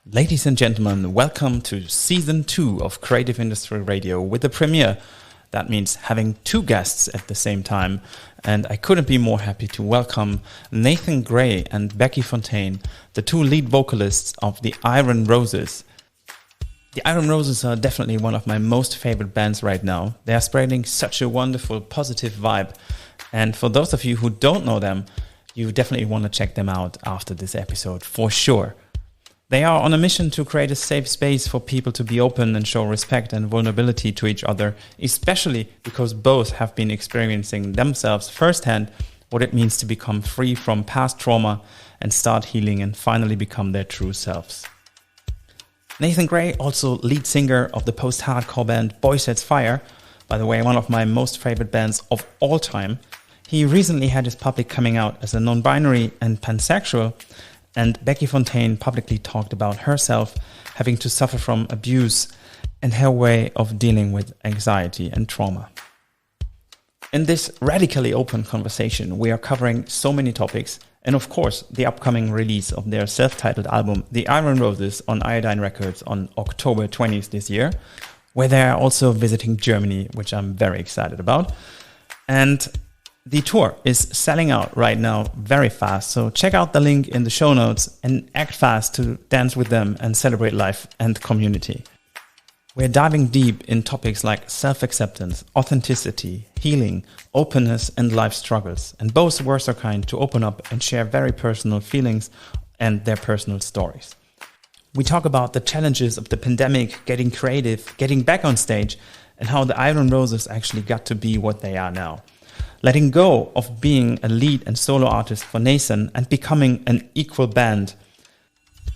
Ladies and gentlemen, welcome to Season 2 of Creative Industry Radio with the premiere. That means having two guests at the same time. And I couldn't be more happy to welcome Nathan Gray and Becky Fontaine, the two lead vocalists of the Iron Roses. The Iron Roses are definitely one of my most favorite bands right now. They are spreading such a wonderful, positive vibe. And for those of you who don't know them, you definitely want to check them out after this episode, for sure. They are on a mission to create a safe space for people to be open and show respect and vulnerability to each other, especially because both have been experiencing themselves firsthand what it means to become free from past trauma and start healing and finally become their true selves. Nathan Gray, also lead singer of the post-hardcore band Boy Sets Fire, by the way, one of my most favorite bands of all time. He recently had his public coming out as a non-binary and pansexual. And Becky Fontaine publicly talked about herself having to suffer from abuse and her way of dealing with anxiety and trauma. In this radically open conversation, we are covering so many topics, and of course, the upcoming release of their self-titled album, The Iron Roses, on Iodine Records on October 20th this year, where they are also visiting Germany, which I'm very excited about. And the tour is selling out right now very fast, so check out the link in the show notes and act fast to dance with them and celebrate life and community. We're diving deep in topics like self-acceptance, authenticity, healing, openness, and life struggles. And both words are kind to open up and share very personal feelings and their personal stories. We talk about the challenges of the pandemic, getting creative, getting back on stage, and how the Iron Roses actually got to be what they are now. Letting go of being a lead and solo artist for Nathan and becoming an equal band.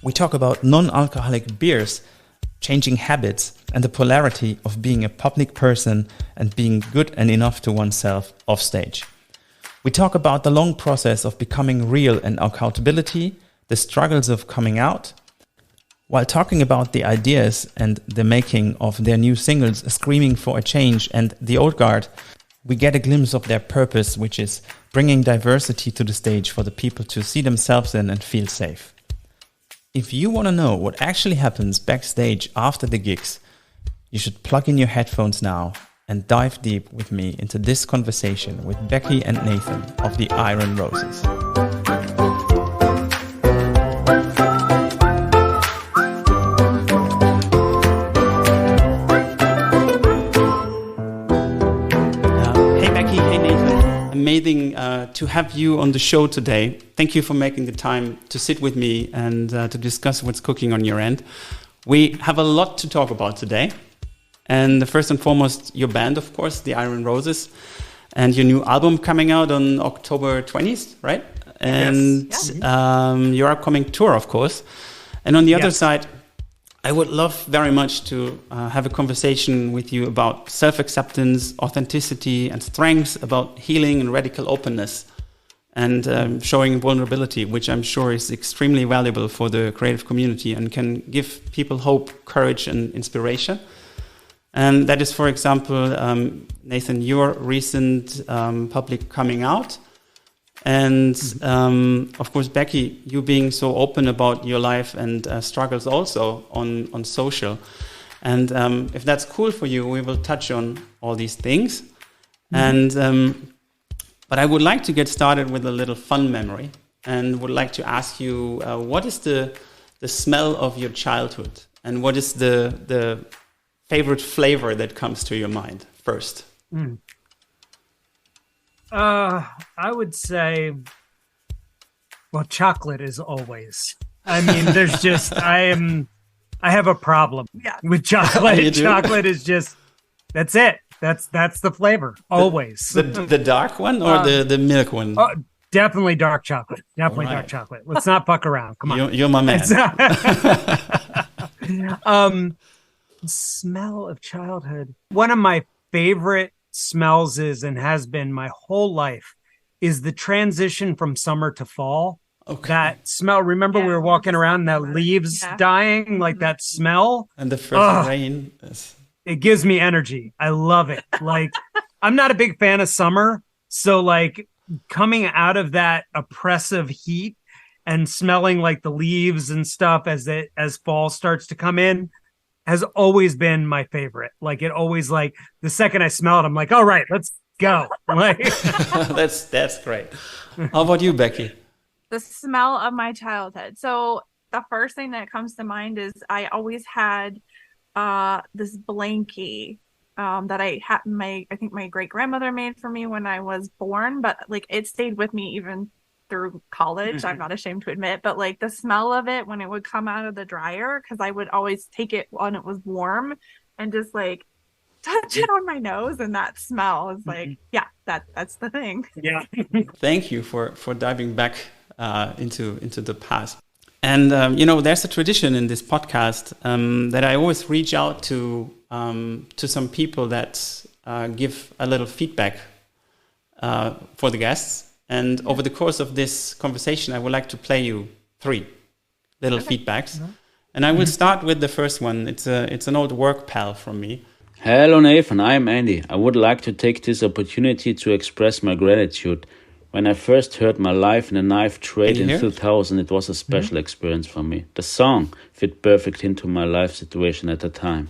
We talk about non-alcoholic beers, changing habits, and the polarity of being a public person and being good and enough to oneself off stage. We talk about the long process of becoming real and accountability, the struggles of coming out, while talking about the ideas and the making of their new singles, Screaming for a Change and The Old Guard. We get a glimpse of their purpose, which is bringing diversity to the stage for the people to see themselves in and feel safe. If you want to know what actually happens backstage after the gigs, you should plug in your headphones now and dive deep with me into this conversation with Becky and Nathan of the Iron Roses. Amazing to have you on the show today. Thank you for making the time to sit with me and to discuss what's cooking on your end. We have a lot to talk about today. And first and foremost, your band, of course, the Iron Roses, and your new album coming out on October 20th, right? And yes. Your upcoming tour, of course. And on the other side, I would love very much to have a conversation with you about self-acceptance, authenticity, and strengths, about healing and radical openness, and showing vulnerability, which I'm sure is extremely valuable for the creative community and can give people hope, courage, and inspiration. And that is, for example, Nathan, your recent public coming out. And of course, Becky, you being so open about your life and struggles also on social. And if that's cool for you, we will touch on all these things. And but I would like to get started with a little fun memory, and would like to ask you, what is the smell of your childhood, and what is the favorite flavor that comes to your mind first? I would say, well, chocolate is always. I mean, there's just I have a problem with chocolate. Chocolate is just, that's it. That's the flavor always. The dark one or the milk one? Oh, definitely dark chocolate. Definitely dark chocolate. Let's not fuck around. Come on. You're my man. Smell of childhood. One of my favorite smells is, and has been my whole life, is the transition from summer to fall. Okay. That smell. Remember, we were walking around and that leaves dying, like that smell. And the first rain. It gives me energy. I love it. Like, I'm not a big fan of summer. So like coming out of that oppressive heat and smelling like the leaves and stuff as fall starts to come in has always been my favorite. Like it always, like the second I smell it, I'm like, all right, let's go. Like That's great. How about you, Becky? The smell of my childhood. So the first thing that comes to mind is I always had this blankie that I think my great grandmother made for me when I was born, but like it stayed with me even through college. I'm not ashamed to admit, but like the smell of it when it would come out of the dryer, because I would always take it when it was warm and just like touch it on my nose, and that smell is like, yeah, that's the thing. Yeah. Thank you for diving back into the past. And there's a tradition in this podcast that I always reach out to some people that give a little feedback for the guests. And over the course of this conversation, I would like to play you 3 little feedbacks. And I will start with the first one. It's an old work pal from me. Hello Nathan, I'm Andy. I would like to take this opportunity to express my gratitude. When I first heard My Life in a Knife Trade in 2000, it was a special experience for me. The song fit perfect into my life situation at the time,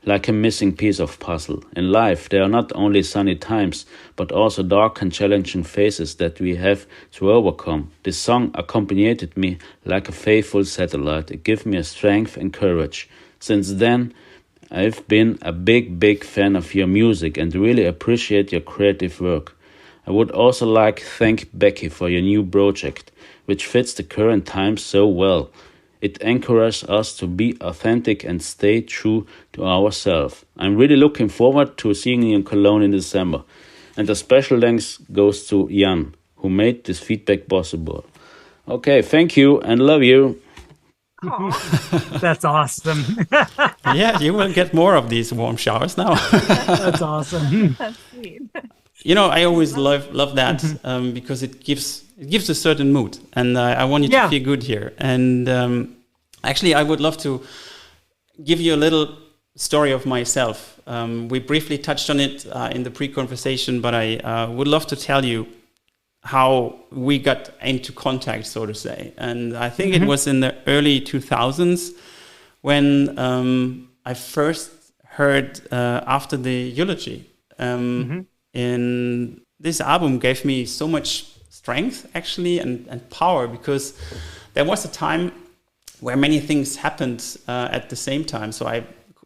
like a missing piece of puzzle. In life, there are not only sunny times, but also dark and challenging phases that we have to overcome. This song accompanied me like a faithful satellite. It gave me a strength and courage. Since then, I've been a big fan of your music and really appreciate your creative work. I would also like to thank Becky for your new project, which fits the current times so well. It encourages us to be authentic and stay true to ourselves. I'm really looking forward to seeing you in Cologne in December. And a special thanks goes to Jan, who made this feedback possible. Okay, thank you and love you. That's awesome. Yeah, you will get more of these warm showers now. That's awesome. That's sweet. I always love that because it gives a certain mood, and I want you to feel good here. And actually, I would love to give you a little story of myself. We briefly touched on it in the pre-conversation, but I would love to tell you how we got into contact, so to say. And I think it was in the early 2000s when I first heard After the Eulogy. In this album gave me so much strength, actually, and power, because there was a time where many things happened at the same time. So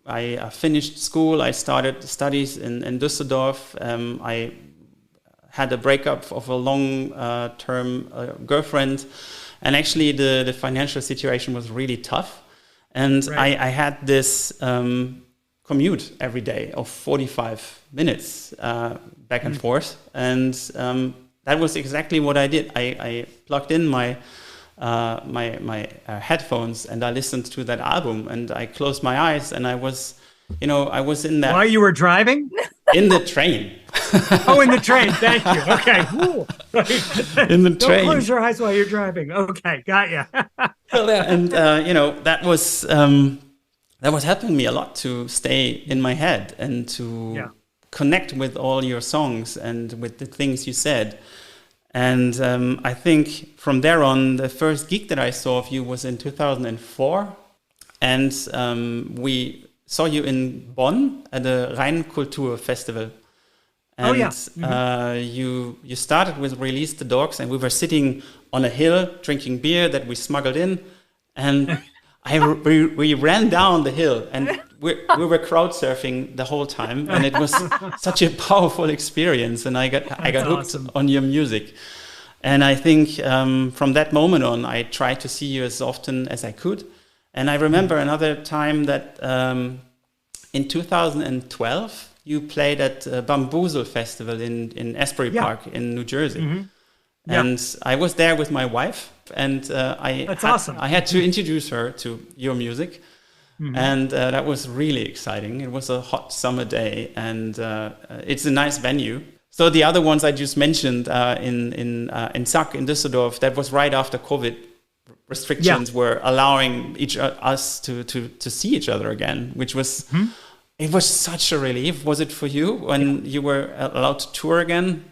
I finished school, I started studies in Düsseldorf, I had a breakup of a long-term girlfriend, and actually the financial situation was really tough. And I had this commute every day of 45 minutes back and forth, and that was exactly what I did. I plugged in my headphones and I listened to that album, and I closed my eyes, and I was in that. While you were driving? In the train. Oh, in the train. Thank you. Okay. In the train. Don't close your eyes while you're driving. Okay, got you. And that was helping me a lot to stay in my head and to connect with all your songs and with the things you said. And I think from there on, the first gig that I saw of you was in 2004, and we saw you in Bonn at the Rheinkultur Festival. And you started with Release the Dogs, and we were sitting on a hill drinking beer that we smuggled in, and we ran down the hill, and we were crowd surfing the whole time, and it was such a powerful experience, and I got hooked on your music. And I think from that moment on, I tried to see you as often as I could. And I remember another time that in 2012, you played at Bamboozle Festival in Asbury Park in New Jersey. And I was there with my wife, and I had to introduce her to your music. And that was really exciting. It was a hot summer day, and it's a nice venue. So the other ones I just mentioned in Zack in Düsseldorf, that was right after COVID restrictions were allowing us to see each other again, which was it was such a relief. Was it for you when you were allowed to tour again?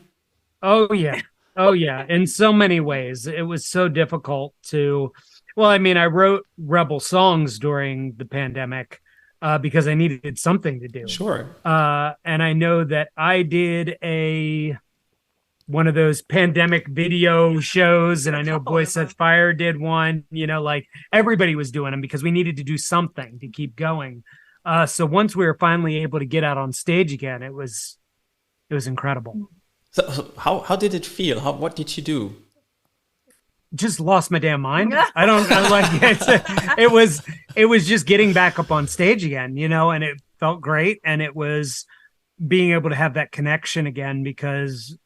Oh yeah, Oh yeah, in so many ways. It was so difficult to, well, I mean, I wrote Rebel songs during the pandemic because I needed something to do. Sure. And I know that I did one of those pandemic video shows, and I know Boys Such Fire did one, like everybody was doing them because we needed to do something to keep going. So once we were finally able to get out on stage again, it was incredible. So how did it feel? What did you do? Just lost my damn mind. I like it was just getting back up on stage again, and it felt great. And it was being able to have that connection again, because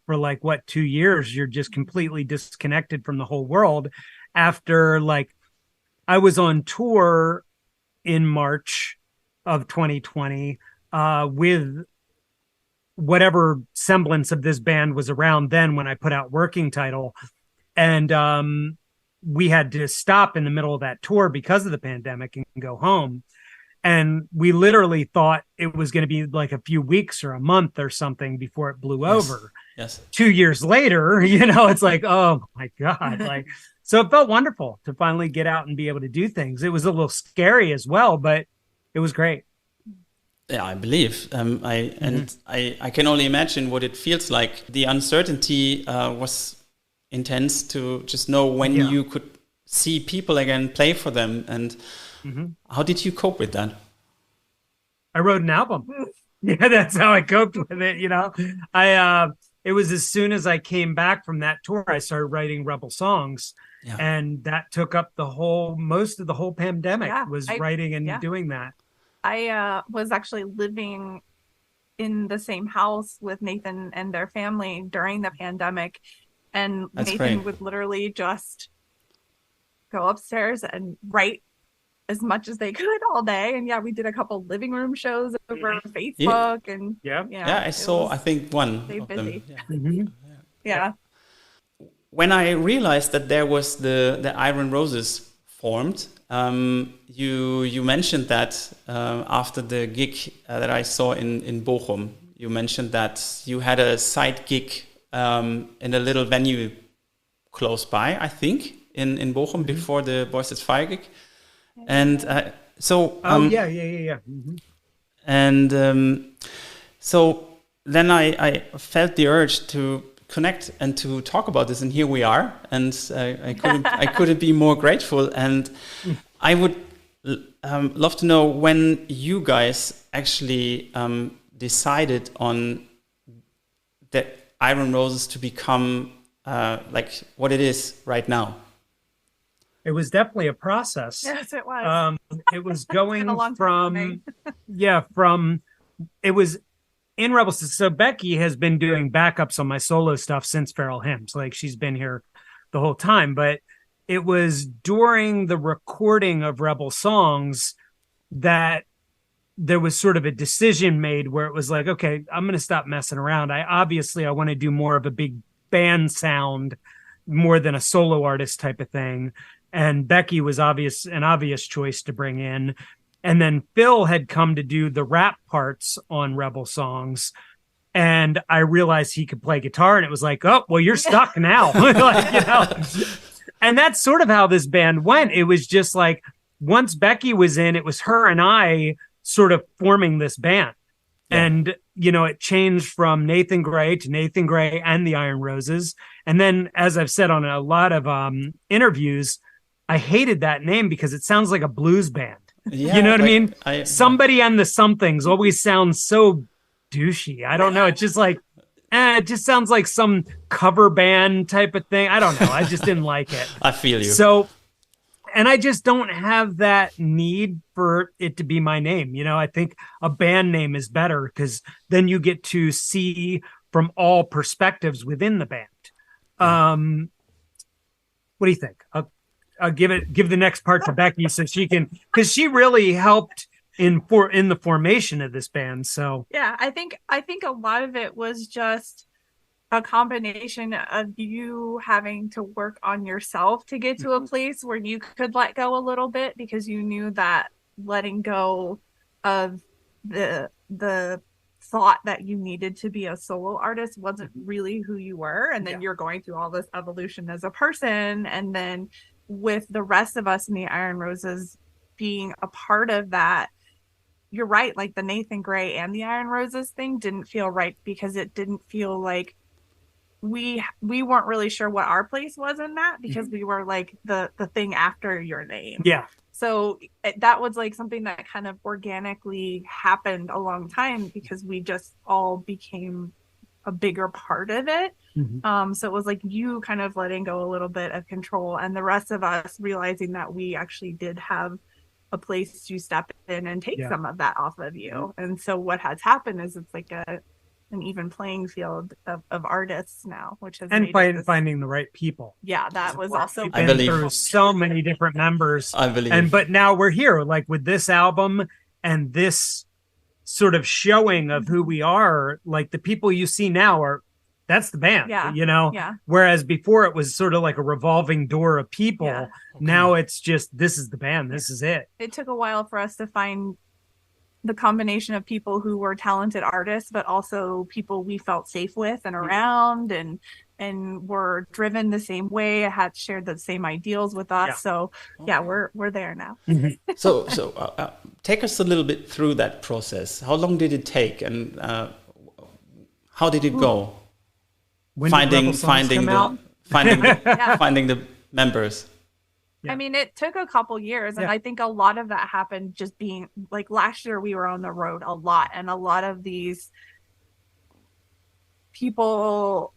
for 2 years, you're just completely disconnected from the whole world. After I was on tour in March of 2020 with whatever semblance of this band was around then when I put out Working Title. And we had to stop in the middle of that tour because of the pandemic and go home. And we literally thought it was going to be a few weeks or a month or something before it blew over. Yes. 2 years later, it's oh my God. So it felt wonderful to finally get out and be able to do things. It was a little scary as well, but it was great. Yeah, I believe. I can only imagine what it feels like. The uncertainty was intense to just know when you could see people again, play for them. And how did you cope with that? I wrote an album. Yeah, that's how I coped with it. It was as soon as I came back from that tour, I started writing Rebel songs. Yeah. And that took up most of the whole pandemic was writing and doing that. I was actually living in the same house with Nathan and their family during the pandemic. And That's Nathan great. would literally just go upstairs and write as much as they could all day. And we did a couple living room shows over Facebook. And I saw, I think, one of busy. them. Yeah. When I realized that there was the Iron Roses formed, you mentioned that after the gig that I saw in Bochum, you mentioned that you had a side gig in a little venue close by, I think, in Bochum before the Boys It's Fire gig. And so... And so then I felt the urge to connect and to talk about this, and here we are. And I couldn't be more grateful. And I would love to know when you guys actually decided on the Iron Roses to become what it is right now. It was definitely a process. Yes, it was. It was going from it was in Rebels. So Becky has been doing backups on my solo stuff since Feral Hymns. She's been here the whole time, but it was during the recording of Rebel songs that there was sort of a decision made where it was okay, I'm going to stop messing around. I want to do more of a big band sound more than a solo artist type of thing. And Becky was an obvious choice to bring in. And then Phil had come to do the rap parts on Rebel songs. And I realized he could play guitar, and it was oh, well, you're stuck now. And that's sort of how this band went. It was just once Becky was in, it was her and I sort of forming this band. Yeah. And, it changed from Nathan Gray to Nathan Gray and the Iron Roses. And then, as I've said on a lot of interviews, I hated that name because it sounds like a blues band. Yeah, you know what I mean? Somebody and the Somethings always sounds so douchey. I don't know. It's just it just sounds like some cover band type of thing. I don't know. I just didn't like it. I feel you. So, and I just don't have that need for it to be my name. I think a band name is better because then you get to see from all perspectives within the band. What do you think? I'll give the next part to Becky so she can, because she really helped in the formation of this band. So I think a lot of it was just a combination of you having to work on yourself to get to a place where you could let go a little bit, because you knew that letting go of the thought that you needed to be a solo artist wasn't really who you were. And then you're going through all this evolution as a person. And then with the rest of us in the Iron Roses being a part of that, you're right. Like the Nathan Gray and the Iron Roses thing didn't feel right because it didn't feel like we weren't really sure what our place was in that, because we were like the thing after your name. Yeah. So that was like something that kind of organically happened a long time because we just all became a bigger part of it. So it was like you kind of letting go a little bit of control and the rest of us realizing that we actually did have a place to step in and take some of that off of you. And so what has happened is it's like an even playing field of artists now, which has finding the right people. Yeah, that was also been through so many different members. I believe. But now we're here, like with this album and this sort of showing of who we are. Like the people you see now that's the band. You know. Yeah. Whereas before it was sort of like a revolving door of people. Yeah. Now it's just, this is the band. This is it. It took a while for us to find the combination of people who were talented artists, but also people we felt safe with and around and were driven the same way, had shared the same ideals with us. So we're there now. So take us a little bit through that process. How long did it take, and how did it go? Finding the members. I mean, it took a couple years, and I think a lot of that happened just being like last year we were on the road a lot, and a lot of these people,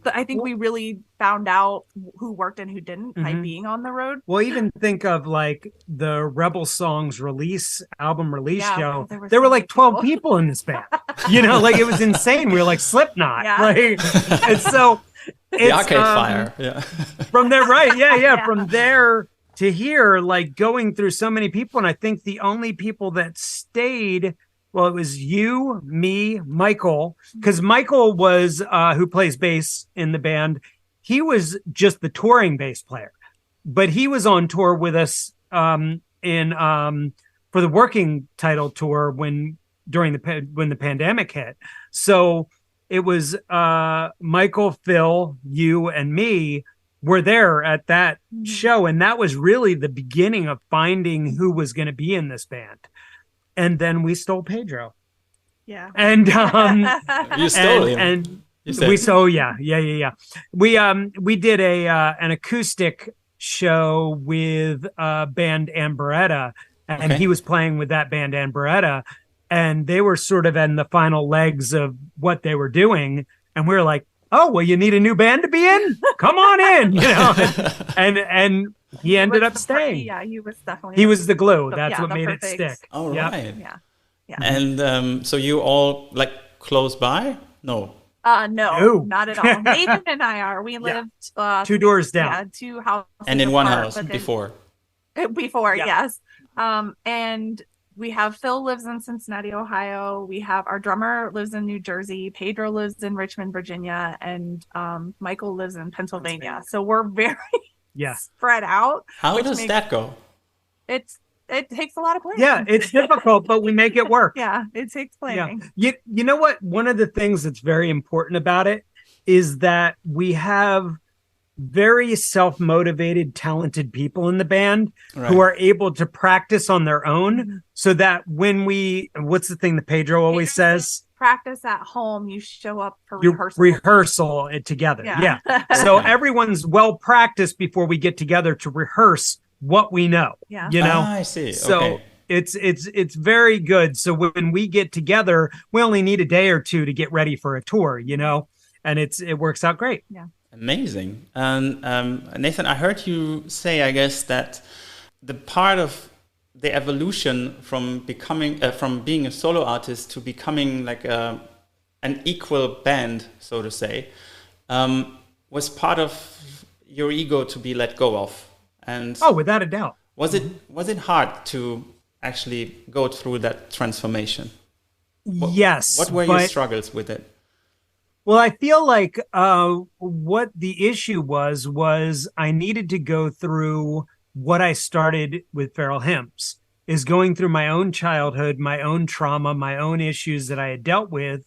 I think we really found out who worked and who didn't by being on the road. Well, even think of like the Rebel Songs album release show. There so were like 12 people in this band. You know, like it was insane. We were like Slipknot. Right? And so the Arcade Fire. From there, right. From there to here, like going through so many people. And I think the only people that stayed, well, it was you, me, Michael, because Michael was who plays bass in the band. He was just the touring bass player, but he was on tour with us for the working title tour when the pandemic hit. So it was Michael, Phil, you, and me were there at that show, and that was really the beginning of finding who was going to be in this band. And then we stole Pedro. Yeah. And you stole him. And we we did an acoustic show with band Amberetta, and he was playing with that band Amberetta, and they were sort of in the final legs of what they were doing, and we were like, oh, well, you need a new band to be in? Come on in, you know. And he ended up staying. Yeah, he was definitely. He was the glue. That's what made it stick. Oh, right. Yeah. And so you all like close by? No. No, not at all. Nathan and I are. We lived 2 doors down. Yeah, 2 houses. And in one house before. Yes. And we have Phil lives in Cincinnati, Ohio. We have our drummer lives in New Jersey. Pedro lives in Richmond, Virginia, and Michael lives in Pennsylvania. So we're very spread out. How does that go? It takes a lot of planning. Yeah, it's difficult, but we make it work. Yeah, it takes planning. Yeah. You know what? One of the things that's very important about it is that we have very self-motivated, talented people in the band who are able to practice on their own, so that when what's the thing that Pedro always says? Practice at home, you show up for rehearsal together. Yeah. So everyone's well practiced before we get together to rehearse what we know. Yeah. You know? I see. So it's very good. So when we get together, we only need a day or two to get ready for a tour, you know, and it works out great. Yeah. Amazing. And Nathan, I heard you say, I guess, that the part of the evolution from becoming from being a solo artist to becoming like an equal band, so to say, was part of your ego to be let go of. And without a doubt. Was it hard to actually go through that transformation? Yes. What were your struggles with it? Well, I feel like what the issue was I needed to go through what I started with Feral Hymns. is going through my own childhood, my own trauma, my own issues that I had dealt with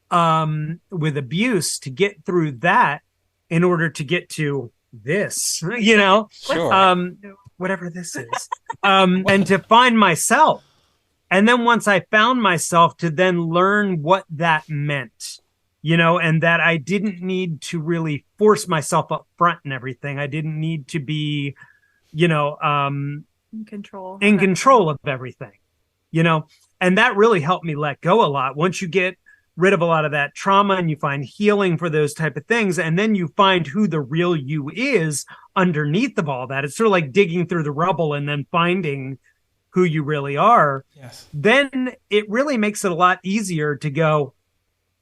abuse, to get through that in order to get to this, Sure. whatever this is, and to find myself. And then once I found myself, to then learn what that meant, and that I didn't need to really force myself up front and everything. I didn't need to be, in control of everything, and that really helped me let go a lot. Once you get rid of a lot of that trauma and you find healing for those type of things, and then you find who the real you is underneath of all that. It's sort of like digging through the rubble and then finding who you really are. Yes. Then it really makes it a lot easier to go,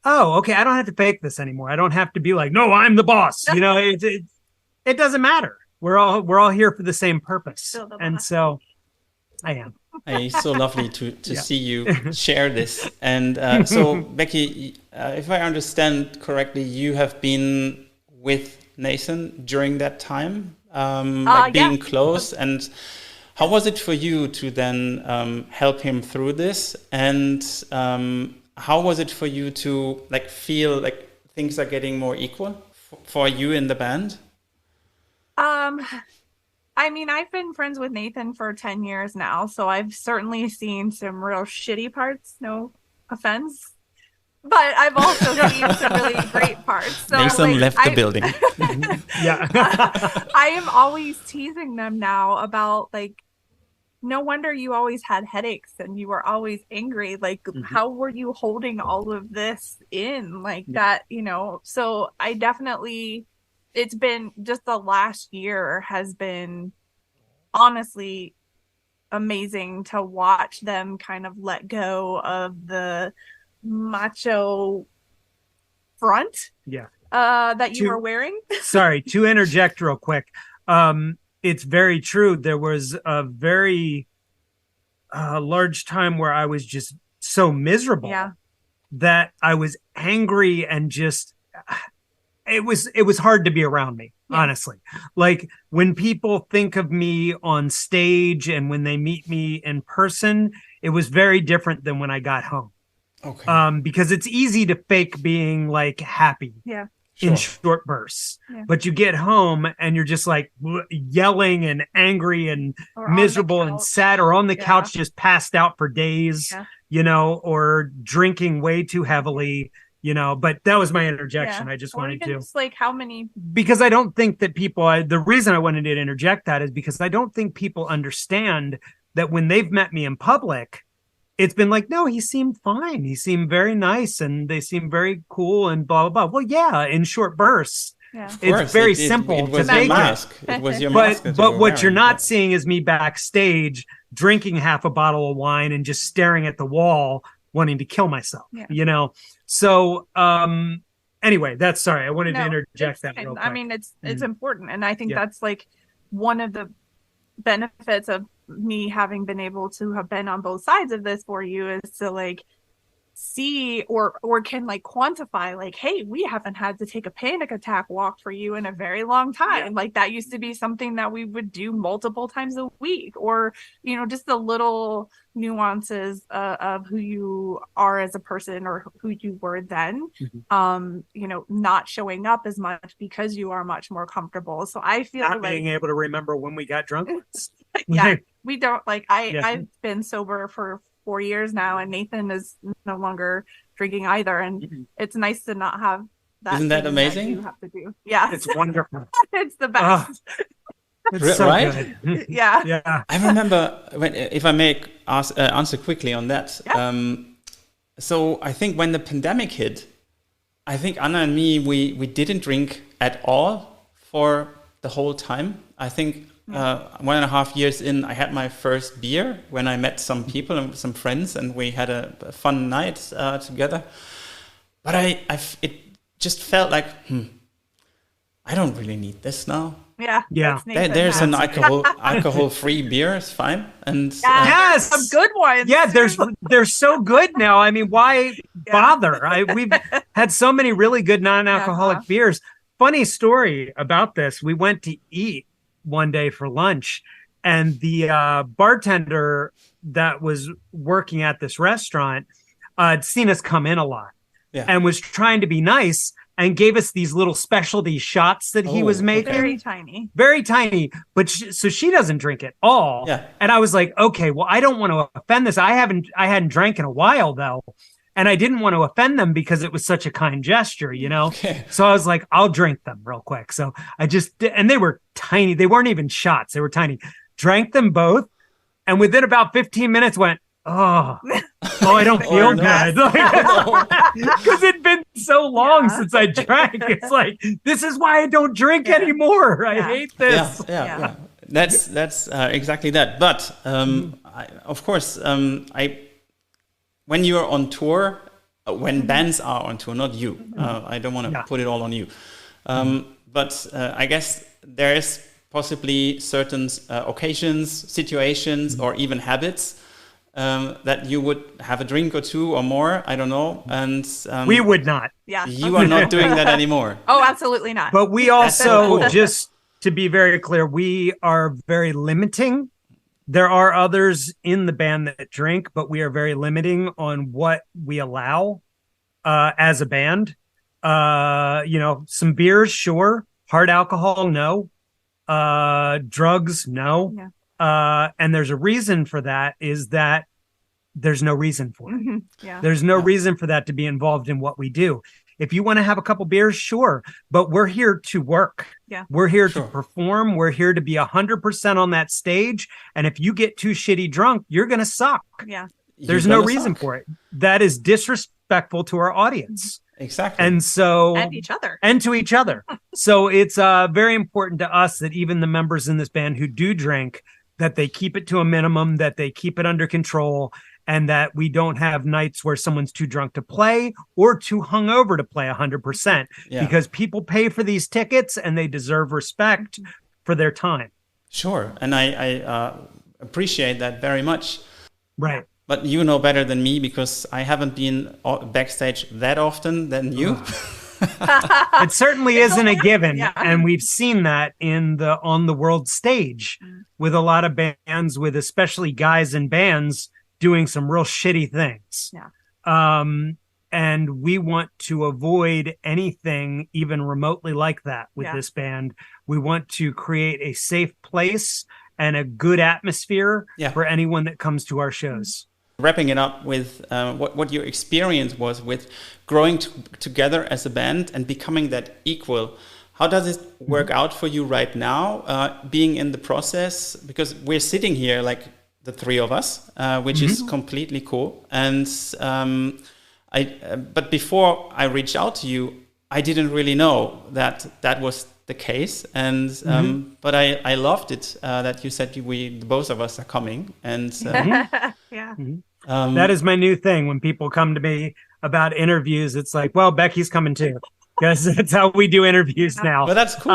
oh, okay, I don't have to fake this anymore. I don't have to be like, no, I'm the boss. It doesn't matter. We're all here for the same purpose. And so I am. It's so lovely to see you share this. And so, Becky, if I understand correctly, you have been with Nathan during that time, being close. And how was it for you to then help him through this? And how was it for you to feel like things are getting more equal for you in the band? I mean, I've been friends with Nathan for 10 years now, so I've certainly seen some real shitty parts, no offense, but I've also seen some really great parts. So Nathan left the building. Yeah. I am always teasing them now about no wonder you always had headaches and you were always angry. How were you holding all of this in that, So I definitely... It's been just the last year has been honestly amazing to watch them kind of let go of the macho front that you were wearing. Sorry, to interject real quick. It's very true. There was a very large time where I was just so miserable that I was angry and just... It was hard to be around me, honestly. When people think of me on stage and when they meet me in person, it was very different than when I got home. Okay. Because it's easy to fake being happy in short bursts, but you get home and you're just yelling and angry and miserable and sad, or on the couch just passed out for days, or drinking way too heavily. But that was my interjection. I just wanted to. Just how many? Because I don't think that people, the reason I wanted to interject that is because I don't think people understand that when they've met me in public, it's been no, he seemed fine. He seemed very nice and they seem very cool and blah, blah, blah. Well, in short bursts. Yeah. It's very simple. It was your mask. It was your mask. But what you're not seeing is me backstage drinking half a bottle of wine and just staring at the wall, wanting to kill myself, So, anyway, I wanted to interject that real quick. I mean, it's important. And I think that's one of the benefits of me having been able to have been on both sides of this for you, is to see or can quantify hey, we haven't had to take a panic attack walk for you in a very long time. That used to be something that we would do multiple times a week, or just the little nuances of who you are as a person or who you were then. Not showing up as much because you are much more comfortable. So I feel not being able to remember when we got drunk. We don't I've been sober for 4 years now, and Nathan is no longer drinking either, and it's nice to not have that. Isn't that amazing? That you have to do. Yeah, it's wonderful. It's the best. It's so right? Good. Yeah. I remember if I may answer quickly on that. Yeah. So I think when the pandemic hit, I think Anna and me, we didn't drink at all for the whole time. I think 1.5 years in, I had my first beer when I met some people and some friends, and we had a fun night together. But it just felt like, I don't really need this now. Yeah. There's an alcohol-free beer. It's fine. And yes, some good ones. Yeah, they're so good now. I mean, why bother? We've had so many really good non-alcoholic beers. Funny story about this. We went to eat one day for lunch, And the bartender that was working at this restaurant had seen us come in a lot and was trying to be nice and gave us these little specialty shots that he was making. Very tiny. Very tiny. But so she doesn't drink at all. Yeah. And I was like, okay, well, I don't want to offend this. I hadn't drank in a while, though. And I didn't want to offend them because it was such a kind gesture, you know? Okay. So I was like, I'll drink them real quick. So I just did, and they were tiny. They weren't even shots. They were tiny. Drank them both. And within about 15 minutes went, I don't feel good. Because it'd been so long since I drank. It's like, this is why I don't drink anymore. I hate this. Yeah. That's exactly that. But of course, when you're on tour, when bands are on tour, not you, I don't want to put it all on you. But I guess there is possibly certain occasions, situations, or even habits that you would have a drink or two or more. I don't know. And we would not. Yeah. You are not doing that anymore. Oh, absolutely not. But we also, just to be very clear, we are very limiting. There are others in the band that drink, but we are very limiting on what we allow as a band. Some beers, sure. Hard alcohol, no. Drugs, no. Yeah. And there's a reason for that, is that there's no reason for it. Yeah. There's no reason for that to be involved in what we do. If you want to have a couple beers, sure. But we're here to work. Yeah. We're here to perform. We're here to be 100% on that stage. And if you get too shitty drunk, you're going to suck. Yeah. There's no reason for it. That is disrespectful to our audience. Exactly. And so, and each other. And to each other. So it's very important to us that even the members in this band who do drink, that they keep it to a minimum, that they keep it under control, and that we don't have nights where someone's too drunk to play or too hungover to play 100%, because people pay for these tickets and they deserve respect for their time. Sure. And I appreciate that very much. Right. But you know better than me, because I haven't been backstage that often than you. It certainly isn't a given. And we've seen that on the world stage with a lot of bands, with especially guys in bands doing some real shitty things. And we want to avoid anything even remotely like that with this band. We want to create a safe place and a good atmosphere for anyone that comes to our shows. Wrapping it up with what your experience was with growing together as a band and becoming that equal. How does it work out for you right now, being in the process? Because we're sitting here like the three of us, which is completely cool. And but before I reached out to you, I didn't really know that was the case. And but I loved it that you said the both of us are coming. And that is my new thing. When people come to me about interviews, it's like, well, Becky's coming too, because that's how we do interviews now. Well, that's cool.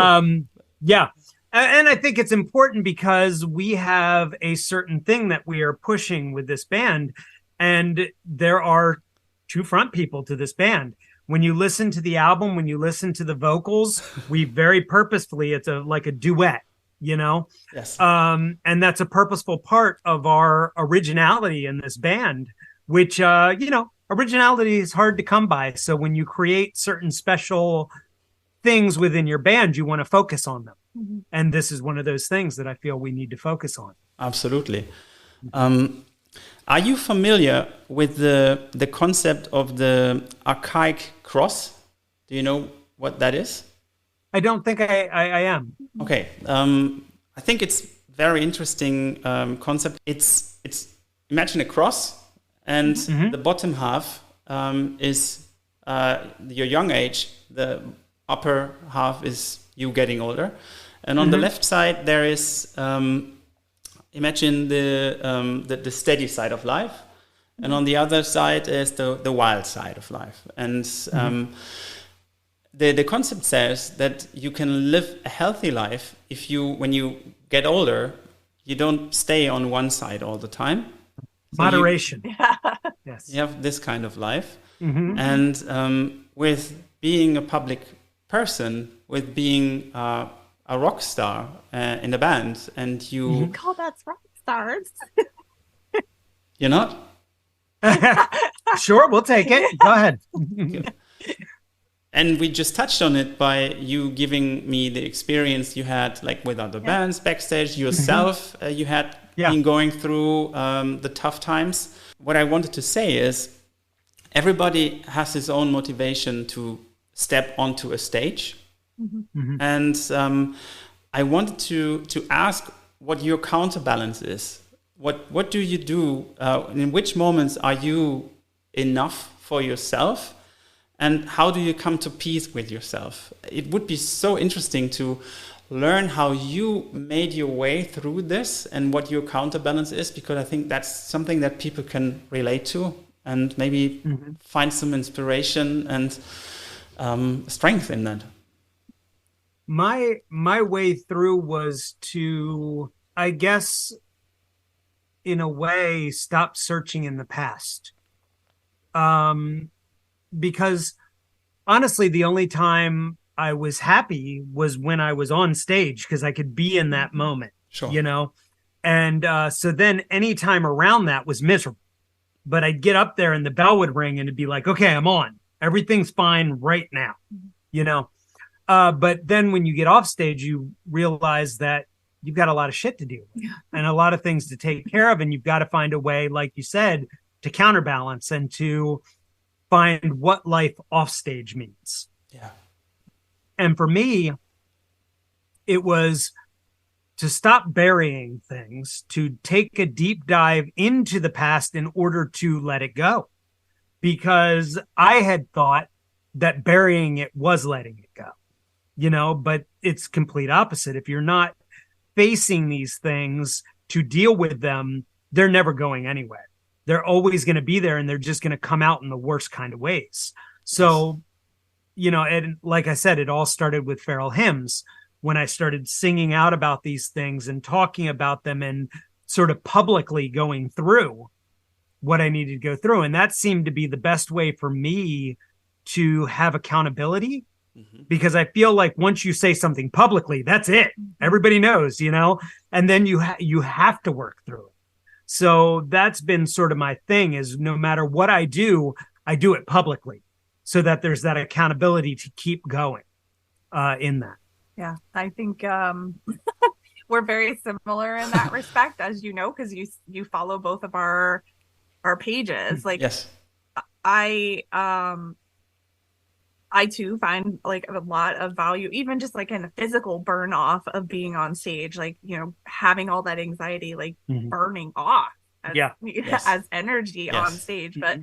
And I think it's important because we have a certain thing that we are pushing with this band, and there are two front people to this band. When you listen to the album, when you listen to the vocals, we very purposefully, it's like a duet, you know? Yes. And that's a purposeful part of our originality in this band, which, originality is hard to come by. So when you create certain special things within your band, you want to focus on them. And this is one of those things that I feel we need to focus on. Absolutely. Are you familiar with the concept of the archaic cross? Do you know what that is? I don't think I am. Okay. I think it's very interesting concept. It's imagine a cross, and the bottom half is your young age. The upper half is you getting older. And on the left side, there is, imagine the steady side of life. And on the other side is the wild side of life. And the concept says that you can live a healthy life when you get older, you don't stay on one side all the time. So moderation. Yes. You have this kind of life. And with being a public person, with being a rock star in a band, and you call that rock stars. You're not? Sure, we'll take it. Go ahead. And we just touched on it by you giving me the experience you had, like with other bands, backstage, yourself, you had been going through the tough times. What I wanted to say is everybody has his own motivation to step onto a stage. And I wanted to ask what your counterbalance is. What do you do? In which moments are you enough for yourself? And how do you come to peace with yourself? It would be so interesting to learn how you made your way through this and what your counterbalance is, because I think that's something that people can relate to and maybe find some inspiration and strength in that. My way through was to, I guess, in a way, stop searching in the past. Because honestly, the only time I was happy was when I was on stage, because I could be in that moment, you know? And so then any time around that was miserable. But I'd get up there and the bell would ring and it'd be like, okay, I'm on. Everything's fine right now, you know? But then when you get off stage, you realize that you've got a lot of shit to do and a lot of things to take care of. And you've got to find a way, like you said, to counterbalance and to find what life off stage means. Yeah. And for me, it was to stop burying things, to take a deep dive into the past in order to let it go. Because I had thought that burying it was letting it go, you know, but it's complete opposite. If you're not facing these things to deal with them, they're never going anywhere. They're always going to be there, and they're just going to come out in the worst kind of ways. So, you know, and like I said, it all started with feral hymns when I started singing out about these things and talking about them and sort of publicly going through what I needed to go through. And that seemed to be the best way for me to have accountability, because I feel like once you say something publicly, that's it. Everybody knows, you know, and then you have to work through it. So that's been sort of my thing, is no matter what I do it publicly so that there's that accountability to keep going in that. Yeah, I think we're very similar in that respect, as you know, because you follow both of our pages. Like, yes, I too find like a lot of value, even just like in a physical burn off of being on stage, like, you know, having all that anxiety, like burning off as energy on stage. But,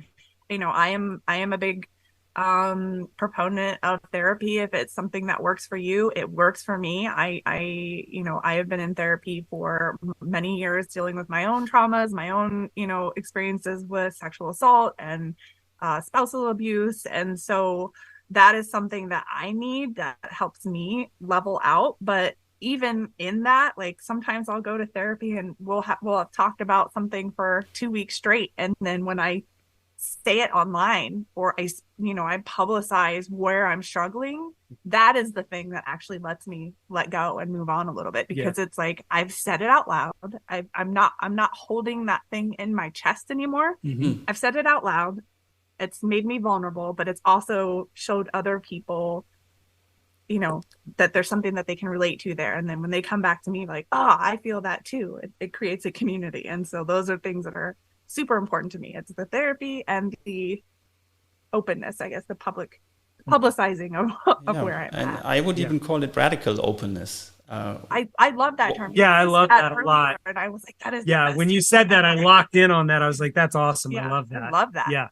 you know, I am a big proponent of therapy. If it's something that works for you, it works for me. I have been in therapy for many years, dealing with my own traumas, my own, you know, experiences with sexual assault and spousal abuse. And so that is something that I need, that helps me level out. But even in that, like, sometimes I'll go to therapy and we'll have talked about something for 2 weeks straight. And then when I say it online, or I publicize where I'm struggling, that is the thing that actually lets me let go and move on a little bit, because it's like, I've said it out loud. I'm not holding that thing in my chest anymore. I've said it out loud. It's made me vulnerable, but it's also showed other people, you know, that there's something that they can relate to there. And then when they come back to me like, oh, I feel that too, it creates a community. And so those are things that are super important to me. It's the therapy and the openness, I guess, the publicizing of where I'm at. I would even call it radical openness. I love that term. Yeah, I love that a lot. And I was like, that is when you said that, I locked in on that. I was like, that's awesome. Yeah, I love that. I love that. Yeah.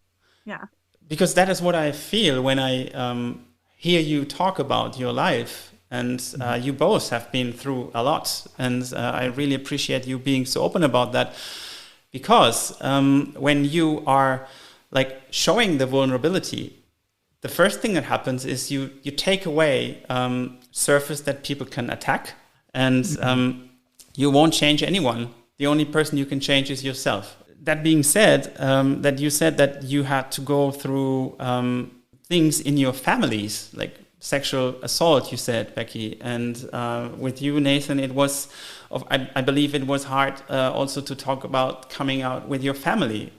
Because that is what I feel when I hear you talk about your life. And you both have been through a lot. And I really appreciate you being so open about that. Because when you are like showing the vulnerability, the first thing that happens is you take away surface that people can attack. And you won't change anyone. The only person you can change is yourself. That being said, that you said that you had to go through things in your families, like sexual assault, you said, Becky, and with you, Nathan, it was, I believe it was hard also to talk about coming out with your family.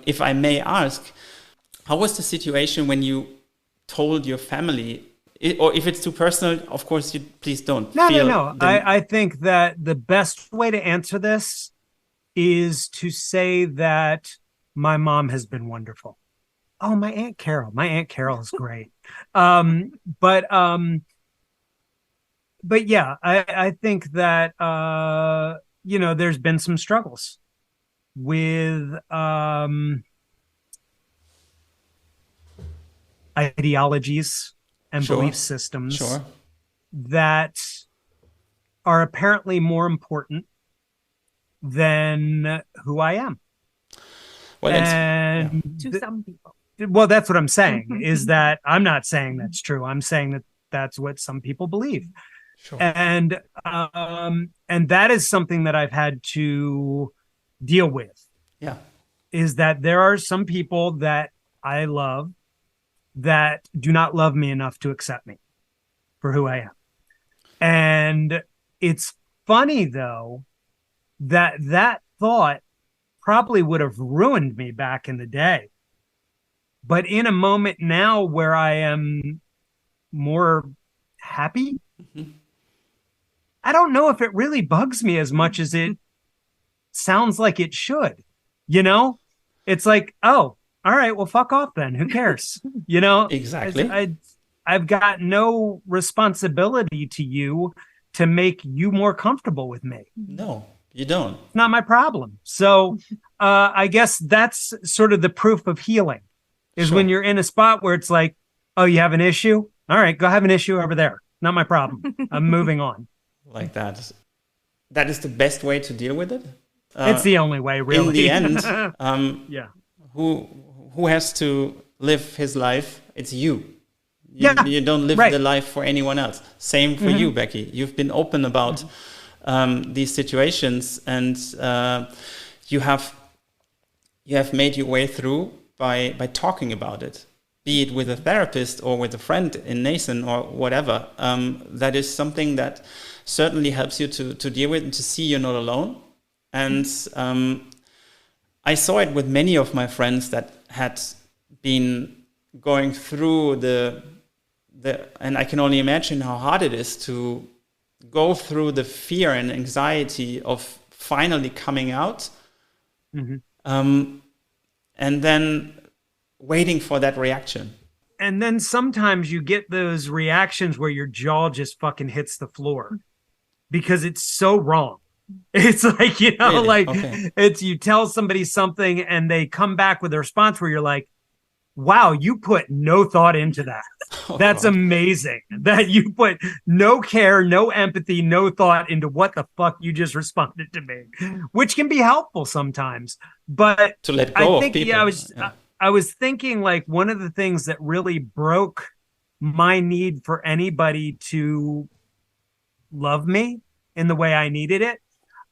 If I may ask, how was the situation when you told your family? Or if it's too personal, of course, please don't. No. I think that the best way to answer this is to say that my mom has been wonderful. Oh, my Aunt Carol is great. But yeah, I think that, there's been some struggles with ideologies and belief systems that are apparently more important than who I am. Well, to some people. Well, that's what I'm saying, is that I'm not saying that's true. I'm saying that that's what some people believe. Sure. And that is something that I've had to deal with. Yeah. Is that there are some people that I love that do not love me enough to accept me for who I am. And it's funny, though, that thought probably would have ruined me back in the day. But in a moment now where I am more happy, I don't know if it really bugs me as much as it sounds like it should. It's like, oh, all right, well, fuck off then. Who cares? Exactly. I've got no responsibility to you to make you more comfortable with me. No, you don't. It's not my problem. So I guess that's sort of the proof of healing, is when you're in a spot where it's like, oh, you have an issue? All right, go have an issue over there. Not my problem. I'm moving on. Like that. That is the best way to deal with it? It's the only way, really. In the end, who has to live his life? It's you. You don't live the life for anyone else. Same for you, Becky. You've been open about these situations, and you have made your way through by talking about it, be it with a therapist or with a friend in Nathan or whatever. That is something that certainly helps you to deal with and to see you're not alone. And I saw it with many of my friends that had been going through and I can only imagine how hard it is to go through the fear and anxiety of finally coming out, and then waiting for that reaction. And then sometimes you get those reactions where your jaw just fucking hits the floor because it's so wrong. It's like, really? It's, you tell somebody something and they come back with a response where you're like, wow, you put no thought into that. That's amazing that you put no care, no empathy, no thought into what the fuck you just responded to me, which can be helpful sometimes. But to let go of people. I was thinking, like, one of the things that really broke my need for anybody to love me in the way I needed it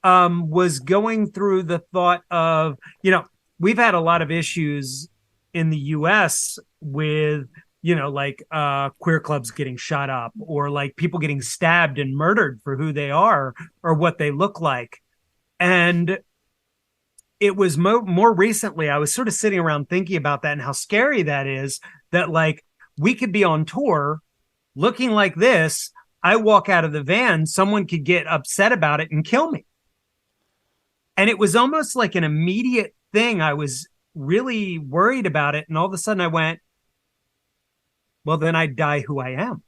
was going through the thought of, we've had a lot of issues in the US with, queer clubs getting shot up, or like people getting stabbed and murdered for who they are or what they look like. And it was more recently, I was sort of sitting around thinking about that and how scary that is, that like we could be on tour looking like this. I walk out of the van, someone could get upset about it and kill me. And it was almost like an immediate thing. I was really worried about it. And all of a sudden I went, well, then I die who I am.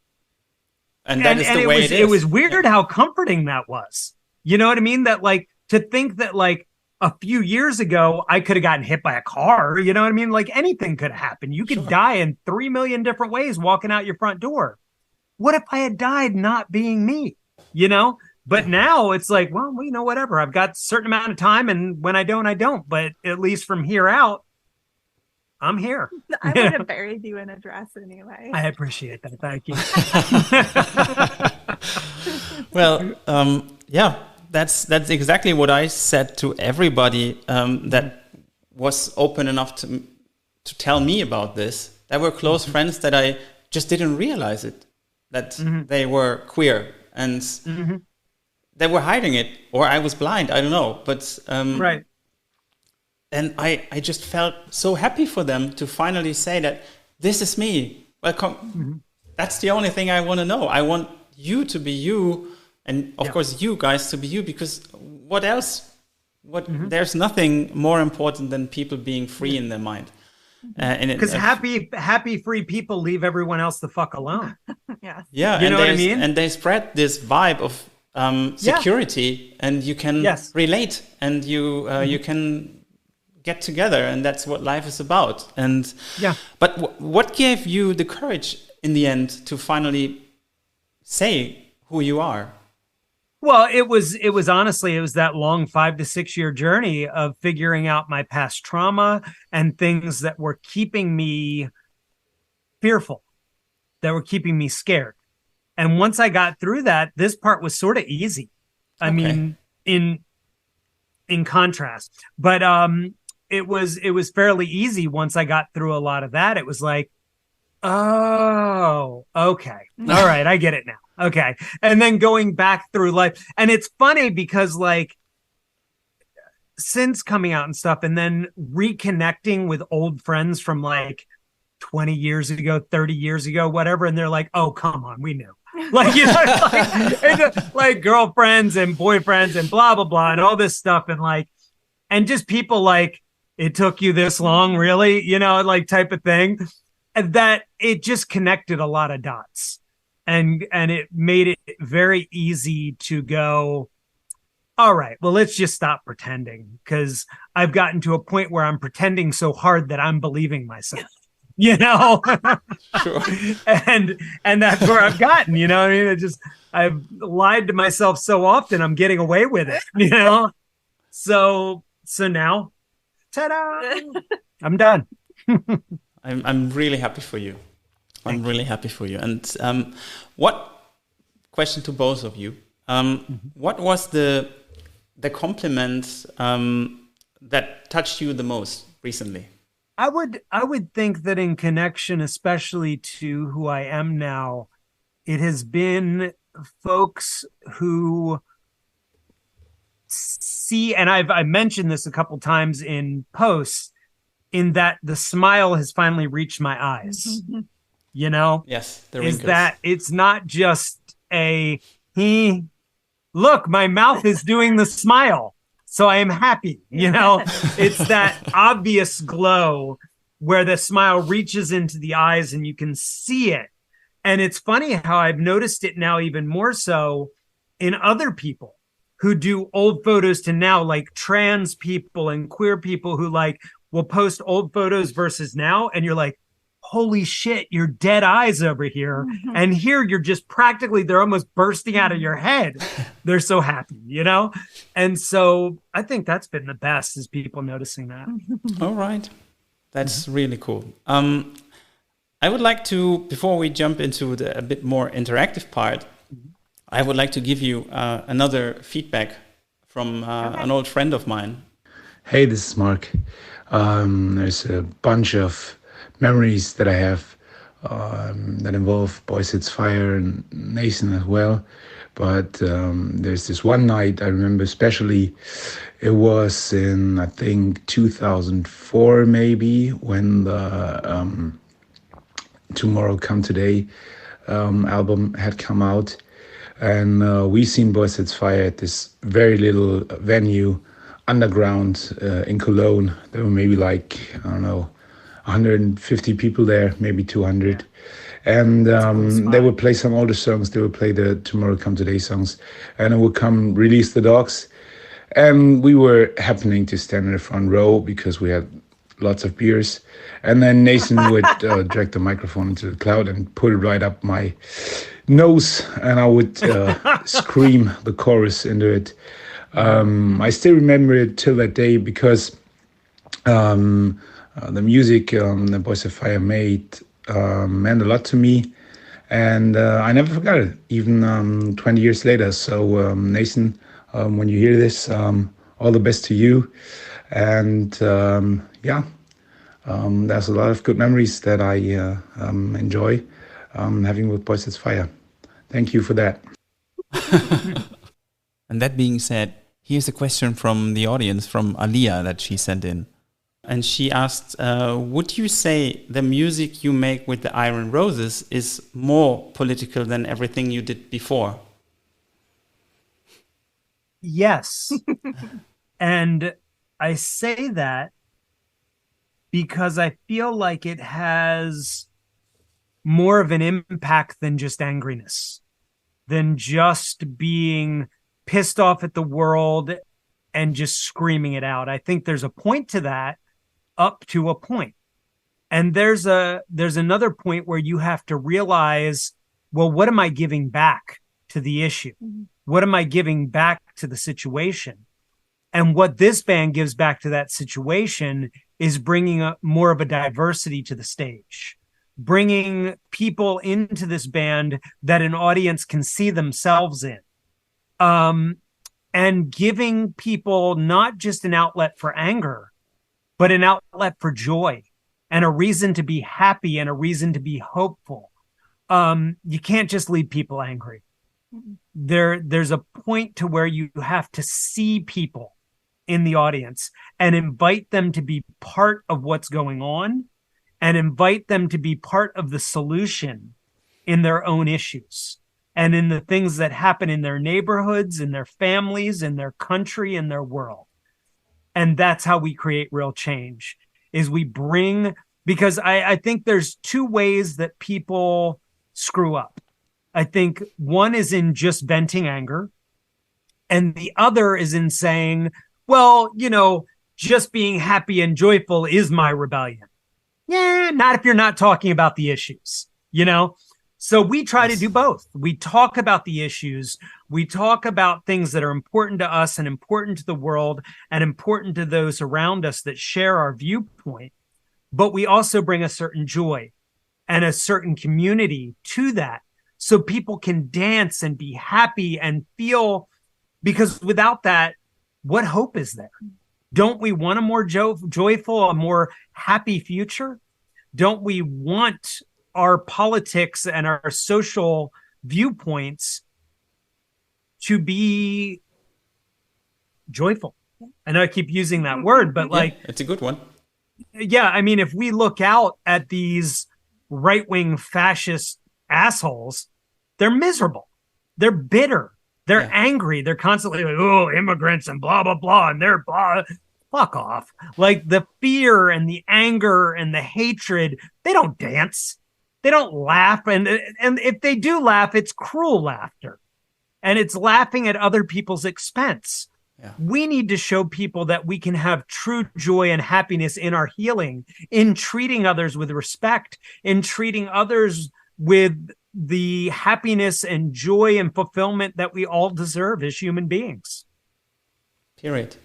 And that is the way it is. It was weird how comforting that was. You know what I mean? That like, to think that like a few years ago, I could have gotten hit by a car. You know what I mean? Like anything could happen. You could die in 3 million different ways walking out your front door. What if I had died not being me? But now it's like, well, whatever. I've got a certain amount of time, and when I don't, I don't. But at least from here out, I'm here. I would have buried you in a dress anyway. I appreciate that. Thank you. Well, that's exactly what I said to everybody that was open enough to tell me about this. there were close friends that I just didn't realize it, that they were queer, and they were hiding it, or I was blind, I don't know. But right. And I just felt so happy for them to finally say that this is me. Welcome. That's the only thing I want to know. I want you to be you, and of course you guys to be you, because what else? There's nothing more important than people being free in their mind. Because happy, free people leave everyone else the fuck alone. Yeah, you know what I mean? And they spread this vibe of security, and you can relate, and you can get together, and that's what life is about. And but what gave you the courage in the end to finally say who you are? Well, it was honestly, it was that long 5 to 6 year journey of figuring out my past trauma and things that were keeping me fearful, that were keeping me scared. And once I got through that, this part was sort of easy. I mean, in contrast, but it was fairly easy once I got through a lot of that. It was like, oh, okay. All right. I get it now. Okay. And then going back through life. And it's funny because like since coming out and stuff, and then reconnecting with old friends from like 20 years ago, 30 years ago, whatever. And they're like, oh, come on. We knew. Like, you know, like girlfriends and boyfriends and blah, blah, blah, and all this stuff. And like, and just people like, it took you this long, really, you know, like type of thing. And that it just connected a lot of dots. And it made it very easy to go, all right, well, let's just stop pretending, because I've gotten to a point where I'm pretending so hard that I'm believing myself, you know? Sure. And that's where I've gotten, you know what I mean? I've lied to myself so often, I'm getting away with it, you know? So now, ta-da, I'm done. I'm really happy for you. I'm really happy for you. And what question to both of you? What was the compliment that touched you the most recently? I would think that in connection, especially to who I am now, it has been folks who see, and I've mentioned this a couple times in posts, in that the smile has finally reached my eyes. You know? Yes. Is that it's not just look, my mouth is doing the smile, so I am happy, you know? It's that obvious glow where the smile reaches into the eyes and you can see it. And it's funny how I've noticed it now even more so in other people who do old photos to now, like trans people and queer people who like will post old photos versus now. And you're like, holy shit, you're dead eyes over here. And here you're just practically, they're almost bursting out of your head. They're so happy, you know? And so I think that's been the best, is people noticing that. All right. That's really cool. I would like to, before we jump into a bit more interactive part, I would like to give you another feedback from an old friend of mine. Hey, this is Mark. There's a bunch of memories that I have that involve Boys Hits Fire and Nathan as well. But there's this one night I remember especially. It was in, I think, 2004 maybe, when the Tomorrow Come Today album had come out. And we seen Boys Hits Fire at this very little venue, underground in Cologne. There were maybe like, I don't know, 150 people there, maybe 200. And they would play some older songs. They would play the Tomorrow Come Today songs. And it would come Release the Dogs. And we were happening to stand in the front row because we had lots of beers. And then Nathan would drag the microphone into the cloud and put it right up my nose. And I would scream the chorus into it. I still remember it till that day because the music the Boys of Fire made meant a lot to me, and I never forgot it, even 20 years later. So Nathan, when you hear this, all the best to you, and there's a lot of good memories that I enjoy having with Boys It's Fire. Thank you for that. And that being said, here's a question from the audience, from Aliyah, that she sent in. And she asked, would you say the music you make with the Iron Roses is more political than everything you did before? Yes. And I say that because I feel like it has more of an impact than just angriness, than just being pissed off at the world and just screaming it out. I think there's a point to that, up to a point. And there's another point where you have to realize, well, what am I giving back to the issue? What am I giving back to the situation? And what this band gives back to that situation is bringing more of a diversity to the stage, bringing people into this band that an audience can see themselves in, and giving people not just an outlet for anger, but an outlet for joy and a reason to be happy and a reason to be hopeful. You can't just leave people angry. There's a point to where you have to see people in the audience and invite them to be part of what's going on and invite them to be part of the solution in their own issues and in the things that happen in their neighborhoods, in their families, in their country, in their world. And that's how we create real change, is we bring, because I think there's two ways that people screw up. I think one is in just venting anger, and the other is in saying, well, just being happy and joyful is my rebellion. Yeah, not if you're not talking about the issues, So we try to do both. We talk about the issues. We talk about things that are important to us and important to the world and important to those around us that share our viewpoint. But we also bring a certain joy and a certain community to that, so people can dance and be happy and feel, because without that, what hope is there? Don't we want a more joyful, a more happy future? Don't we want our politics and our social viewpoints to be joyful? I know I keep using that word, but it's a good one. Yeah, I mean, if we look out at these right-wing fascist assholes, they're miserable. They're bitter. They're angry. They're constantly like, oh, immigrants and blah, blah, blah. And they're blah. Fuck off. Like the fear and the anger and the hatred, they don't dance. They don't laugh. And if they do laugh, it's cruel laughter. And it's laughing at other people's expense. Yeah. We need to show people that we can have true joy and happiness in our healing, in treating others with respect, in treating others with the happiness and joy and fulfillment that we all deserve as human beings. Period.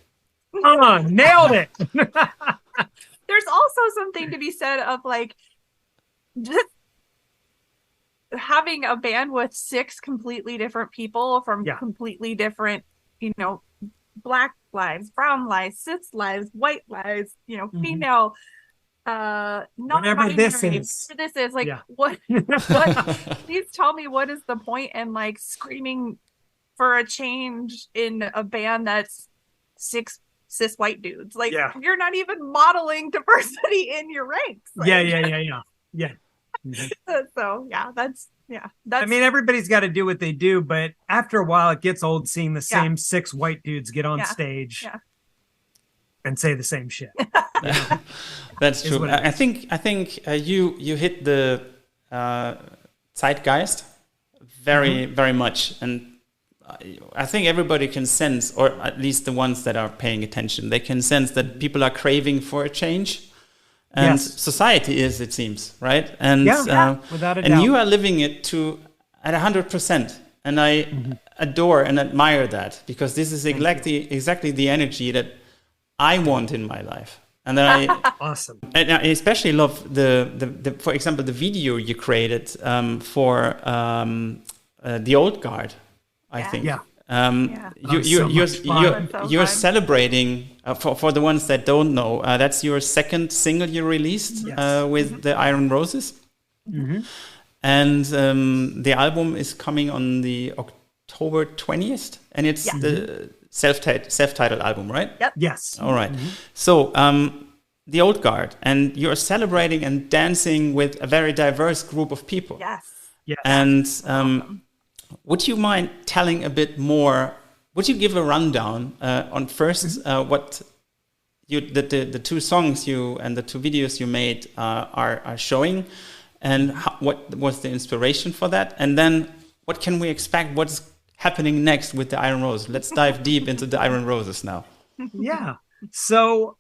Nailed it. There's also something to be said of just having a band with 6 completely different people from completely different, Black lives, brown lives, cis lives, white lives, female, whatever this is. What please tell me, what is the point in screaming for a change in a band that's 6 cis white dudes? You're not even modeling diversity in your ranks. Yeah. So that's I mean, everybody's got to do what they do, but after a while it gets old seeing the same 6 white dudes get on stage and say the same shit. That's true. I think you hit the zeitgeist very much, and I think everybody can sense, or at least the ones that are paying attention, they can sense that people are craving for a change. And society is, it seems, right? And without a doubt. And you are living it at 100%, and I adore and admire that, because this is exactly the energy that I want in my life, and that I awesome. And I especially love the for example, the video you created for the old guard, I think. You're celebrating for the ones that don't know. That's your second single you released with the Iron Roses, and the album is coming on the October 20th, and it's the self-titled album, right? Yep. Yes. All right. So the Old Guard, and you're celebrating and dancing with a very diverse group of people. Yes. Yes. And would you mind telling a bit more? Would you give a rundown on first what the two songs you and the two videos you made are showing, and what was the inspiration for that? And then what can we expect? What's happening next with the Iron Rose? Let's dive deep into the Iron Roses now. Yeah. So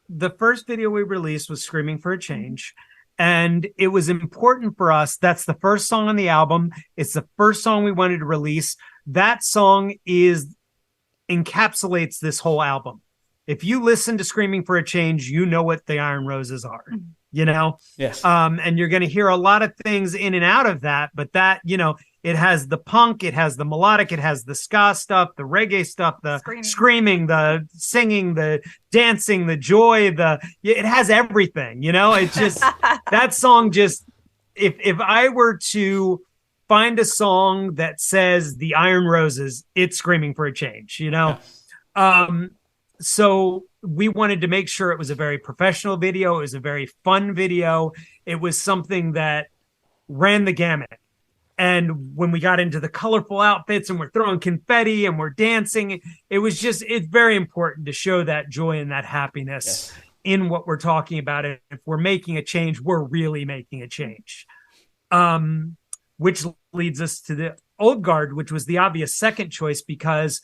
the first video we released was Screaming for a Change. And it was important for us. That's the first song on the album. It's the first song we wanted to release. That song encapsulates this whole album. If you listen to Screaming for a Change, you know what the Iron Roses are, you know? Yes. And you're going to hear a lot of things in and out of that, but that, you know, it has the punk, it has the melodic, it has the ska stuff, the reggae stuff, the screaming, the singing, the dancing, the joy, it has everything, you know? It just, that song just, if I were to find a song that says the Iron Roses, it's Screaming for a Change, you know? Yeah. So we wanted to make sure it was a very professional video. It was a very fun video. It was something that ran the gamut. And when we got into the colorful outfits and we're throwing confetti and we're dancing, it's very important to show that joy and that happiness in what we're talking about. If we're making a change, we're really making a change. Which leads us to the Old Guard, which was the obvious second choice, because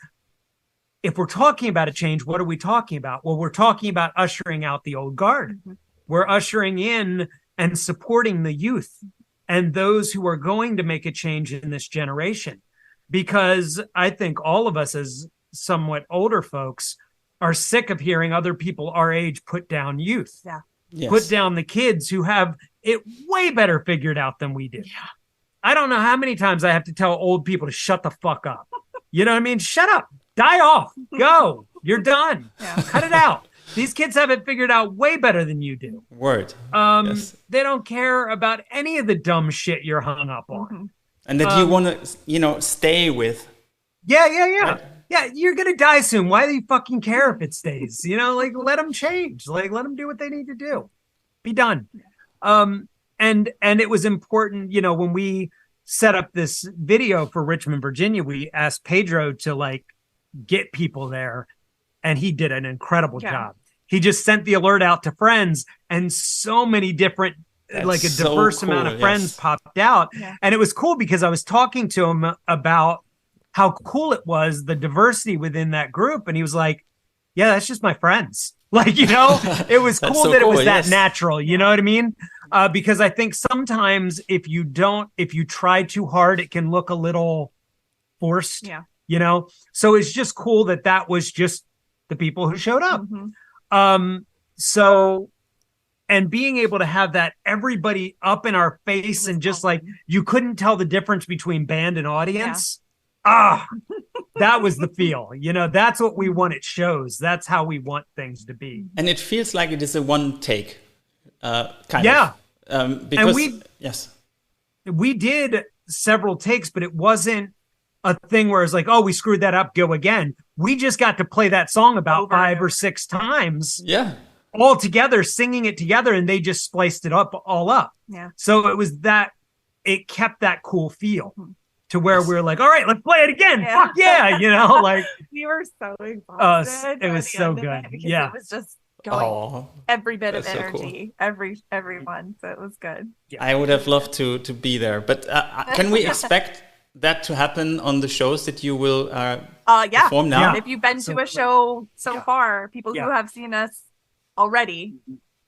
if we're talking about a change, what are we talking about? Well, we're talking about ushering out the Old Guard. We're ushering in and supporting the youth and those who are going to make a change in this generation. Because I think all of us as somewhat older folks are sick of hearing other people our age put down youth. Yeah. Yes. Put down the kids who have it way better figured out than we do. Yeah. I don't know how many times I have to tell old people to shut the fuck up. You know what I mean? Shut up. Die off. Go. You're done. Yeah. Cut it out. These kids have it figured out way better than you do. Word. They don't care about any of the dumb shit you're hung up on. And that you want to, stay with. Yeah. Right? Yeah, you're going to die soon. Why do you fucking care if it stays? You know, like, let them change. Like, let them do what they need to do. Be done. And it was important, when we set up this video for Richmond, Virginia, we asked Pedro to, get people there. And he did an incredible job. He just sent the alert out to friends, and so many different, a diverse amount of friends popped out. Yeah. And it was cool because I was talking to him about how cool it was, the diversity within that group. And he was like, yeah, that's just my friends. It was cool that it was that natural. You know what I mean? Because I think sometimes if you try too hard, it can look a little forced, So it's just cool that was just the people who showed up. And being able to have that everybody up in our face and just you couldn't tell the difference between band and audience. That was the feel. That's what we want at shows. That's how we want things to be. And it feels like it is a one take kind of. Because we did several takes, but it wasn't a thing where it's we screwed that up, go again. We just got to play that song about 5 or 6 times. Yeah. All together, singing it together, and they just spliced it all up. Yeah. So it kept that cool feel to where we're all right, let's play it again. Yeah. Fuck yeah, we were so exhausted. It was so good. Yeah. It was just going every bit of energy, so cool. everyone. So it was good. Yeah. I would have loved to be there, but can we expect that to happen on the shows that you will perform now? Yeah. If you've been to a show so far, people who have seen us already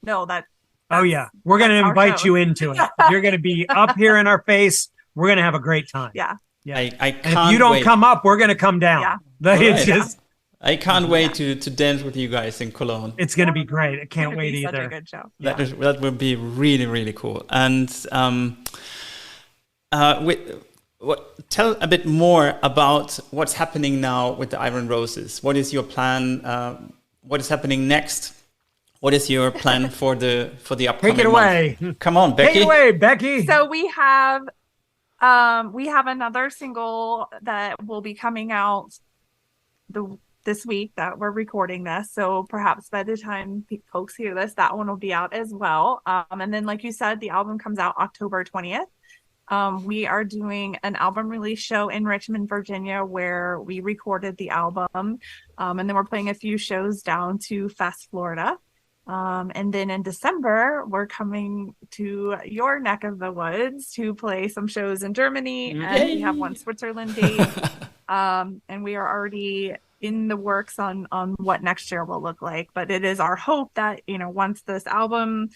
know that. We're going to invite you into it. You're going to be up here in our face. We're going to have a great time. Yeah. I can't if you don't come up, we're going to come down. Yeah. I can't wait to dance with you guys in Cologne. It's going to be great. I can't wait either. Such a good show. That will be really, really cool. And tell a bit more about what's happening now with the Iron Roses. What is your plan? What is happening next? What is your plan for the upcoming Take it away. month? Come on, Becky. Take it away, Becky. So we have another single that will be coming out this week that we're recording this. So perhaps by the time folks hear this, that one will be out as well. And then, like you said, the album comes out October 20th. We are doing an album release show in Richmond, Virginia, where we recorded the album. And then we're playing a few shows down to Fest, Florida. And then in December, we're coming to your neck of the woods to play some shows in Germany. And we have one Switzerland date. And we are already in the works on what next year will look like. But it is our hope that, once this album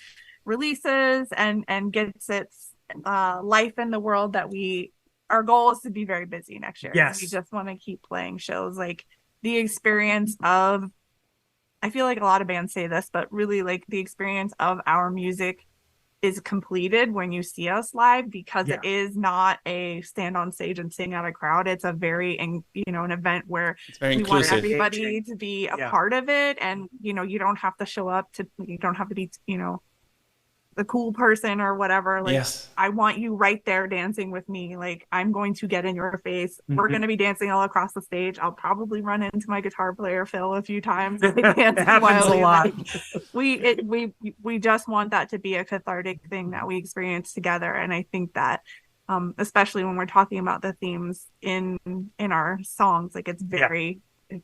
releases and gets its life in the world, that our goal is to be very busy next year. Yes. We just want to keep playing shows. Like the experience of, I feel like a lot of bands say this, but really like the experience of our music is completed when you see us live, because it is not a stand on stage and sing at a crowd. It's a very, an event where we inclusive. Want everybody to be a part of it. And, you don't have to show up you don't have to be, the cool person or whatever. Like, I want you right there dancing with me. Like, I'm going to get in your face. We're going to be dancing all across the stage. I'll probably run into my guitar player Phil a few times. It happens a lot. We just want that to be a cathartic thing that we experience together. And I think that especially when we're talking about the themes in our songs, like it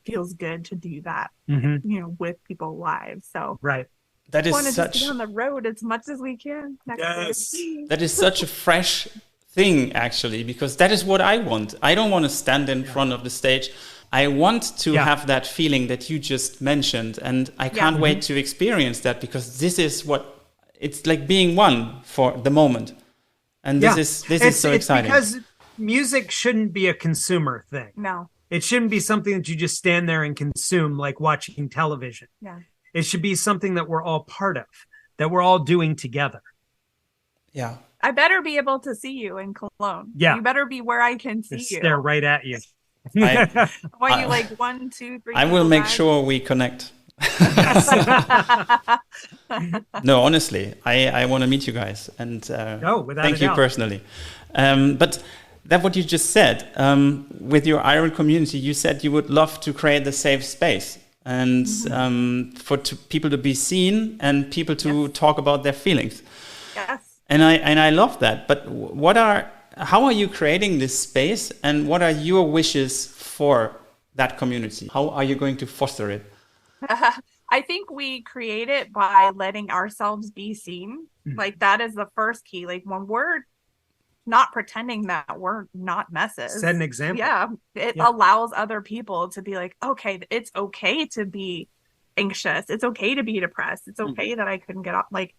feels good to do that, with people live. So that is want to such just be on the road as much as we can. That is such a fresh thing, actually, because that is what I want. I don't want to stand in front of the stage. I want to have that feeling that you just mentioned, and I can't wait to experience that, because this is what it's like, being one for the moment. And this is so exciting. Because music shouldn't be a consumer thing. No. It shouldn't be something that you just stand there and consume like watching television. Yeah. It should be something that we're all part of, that we're all doing together. Yeah. I better be able to see you in Cologne. Yeah. You better be where I can see you. Stare right at you. I want you like 1, 2, 3. I will make sure we connect. No, honestly, I want to meet you guys, and thank you personally. But that what you just said, with your Iron community, you said you would love to create a safe space, and for people to be seen and people to talk about their feelings. Yes. And I love that. But how are you creating this space, and what are your wishes for that community? How are you going to foster it? I think we create it by letting ourselves be seen. Like that is the first key. Like when we're not pretending that we're not messes. Set an example. Yeah. It allows other people to be like, okay, it's okay to be anxious. It's okay to be depressed. It's okay that I couldn't get up. Like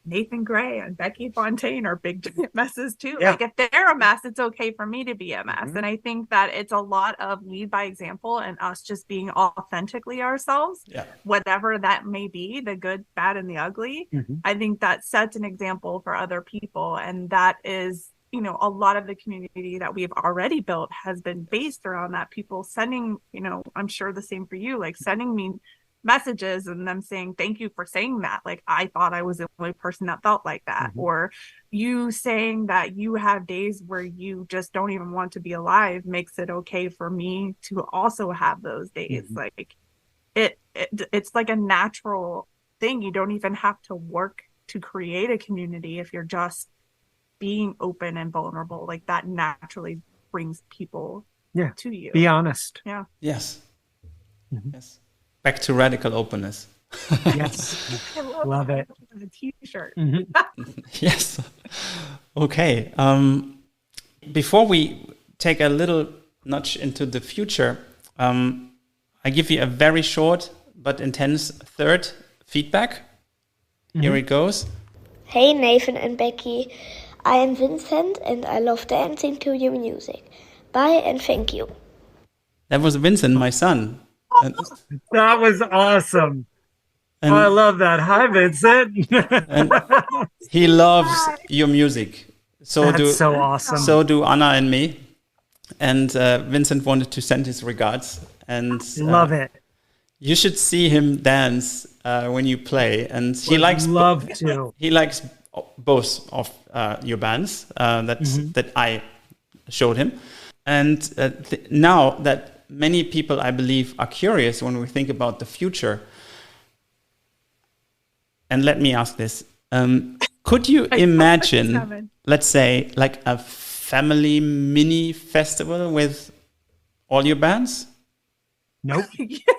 Nathan Gray and Becky Fontaine are big messes too. Yeah. Like if they're a mess, it's okay for me to be a mess. And I think that it's a lot of lead by example and us just being authentically ourselves, whatever that may be, the good, bad, and the ugly. I think that sets an example for other people. And that is, a lot of the community that we've already built has been based around that. People sending, I'm sure the same for you, like sending me messages and them saying, thank you for saying that. Like, I thought I was the only person that felt like that. Or you saying that you have days where you just don't even want to be alive makes it okay for me to also have those days. Like it's like a natural thing. You don't even have to work to create a community if you're just being open and vulnerable. Like that naturally brings people to you. Be honest. Yeah. Yes. Yes. Back to radical openness. Yes. I love it. A t-shirt. Yes. Okay. Before we take a little nudge into the future, I give you a very short but intense third feedback. Here it goes. Hey Nathan and Becky, I am Vincent and I love dancing to your music. Bye and thank you. That was Vincent, my son. That was awesome. I love that. Hi, Vincent. And he loves your music. That's so awesome. So do Anna and me. and Vincent wanted to send his regards. And love it. You should see him dance when you play, and he likes both of your bands that I showed him. And now that many people, I believe, are curious when we think about the future. And let me ask this: could you imagine, let's say, like a family mini festival with all your bands? Nope.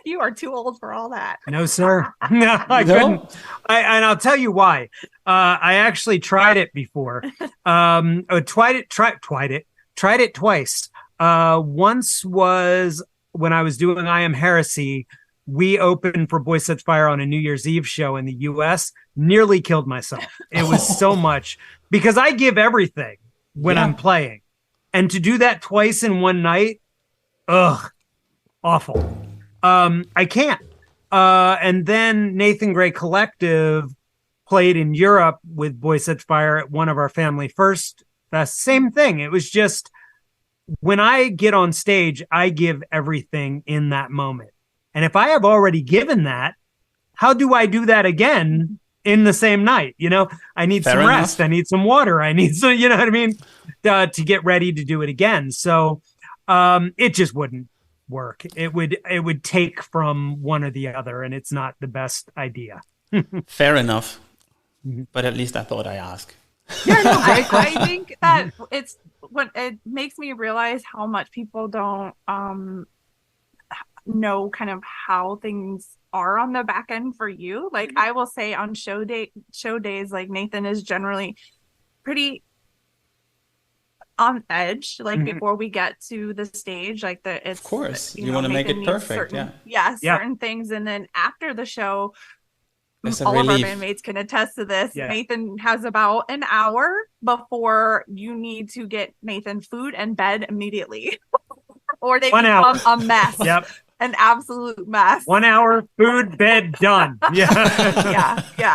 You are too old for all that. No, sir. No, I couldn't. And I'll tell you why. I actually tried it before. Tried it twice. Once was when I was doing I Am Heresy. We opened for Boy Sets Fire on a New Year's Eve show in the US. Nearly killed myself. It was so much because I give everything when I'm playing. And to do that twice in one night, awful. I can't. And then Nathan Gray Collective played in Europe with Boy Sets Fire at one of our family first fests. Same thing. It was just when I get on stage, I give everything in that moment. And if I have already given that, how do I do that again in the same night? You know, I need some rest. I need some water. I need some, you know what I mean? To get ready to do it again. So it just wouldn't work. It would take from one or the other, and it's not the best idea. Fair enough. But at least I thought I asked. Yeah, no, I think that it's what it makes me realize how much people don't know kind of how things are on the back end for you. Like I will say on show days, like Nathan is generally pretty on edge, like before we get to the stage, like it's of course you want to make it perfect. Certain things, and then after the show, all of our bandmates can attest to this. Nathan has about an hour before you need to get Nathan food and bed immediately or they become a mess. An absolute mess. 1 hour, food, bed, done. It's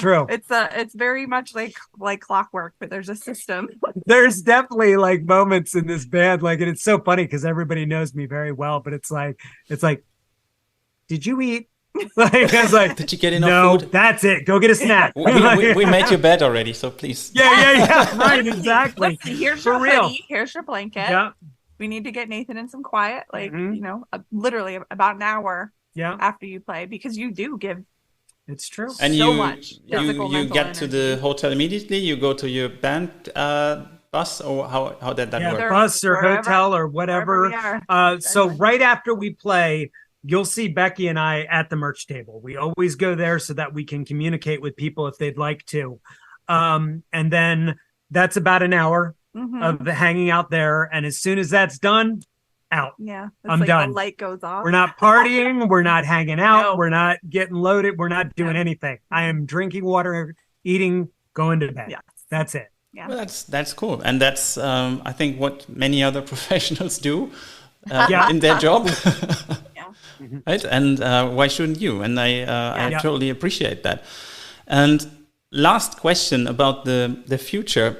true. It's very much like clockwork, but there's a system. There's definitely like moments in this band, like, and it's so funny because everybody knows me very well, but it's like, did you eat? Like, I was like, did you get enough food? That's it. Go get a snack. we made your bed already, so please. Yeah. Right, exactly. Listen, here's your hoodie. Here's your blanket. Yeah. We need to get Nathan in some quiet, like, you know, literally about an hour after you play, because you do give. It's true. And so much. You get to the hotel immediately. You go to your band bus, or how did that work? Bus or hotel or whatever. So right after we play, you'll see Becky and I at the merch table. We always go there so that we can communicate with people if they'd like to. And then that's about an hour of hanging out there. And as soon as that's done, out. Yeah. I'm done. The light goes off. We're not partying. We're not hanging out. No. We're not getting loaded. We're not doing anything. I am drinking water, eating, going to bed. Yes. That's it. Yeah. Well, that's cool. And that's, I think, what many other professionals do in their job. Right? And why shouldn't you? And I totally appreciate that. And last question about the future,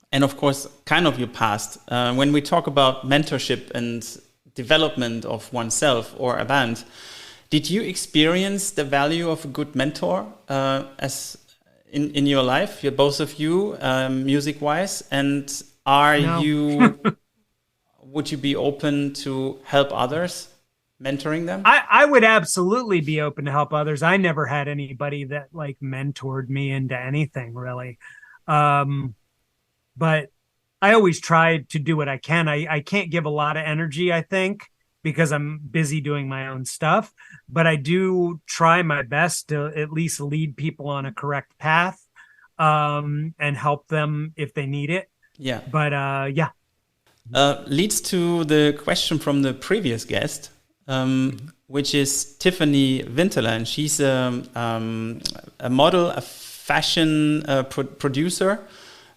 and of course, kind of your past. When we talk about mentorship and development of oneself or a band, did you experience the value of a good mentor as in your life? You're both of you, music-wise, and would you be open to help others? Mentoring them? I would absolutely be open to help others. I never had anybody that like mentored me into anything really. But I always tried to do what I can. I can't give a lot of energy, I think, because I'm busy doing my own stuff, but I do try my best to at least lead people on a correct path, and help them if they need it. Yeah. But leads to the question from the previous guest, which is Tiffany Winterler, and she's a model, a fashion producer,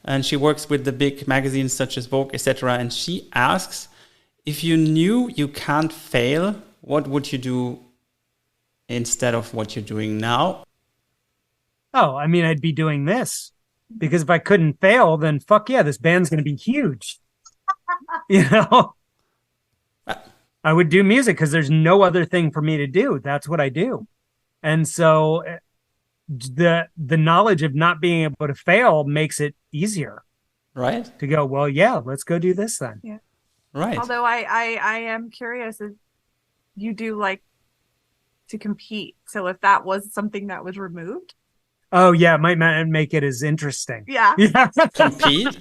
and she works with the big magazines such as Vogue, etc. And she asks, if you knew you can't fail, what would you do instead of what you're doing now? Oh, I mean, I'd be doing this, because if I couldn't fail, then fuck yeah, this band's going to be huge. You know, I would do music because there's no other thing for me to do. That's what I do. And so the knowledge of not being able to fail makes it easier. Right. To go, well, yeah, let's go do this then. Yeah. Right. Although I am curious if you do like to compete. So if that was something that was removed. Oh yeah, it might make it as interesting. Yeah. Compete?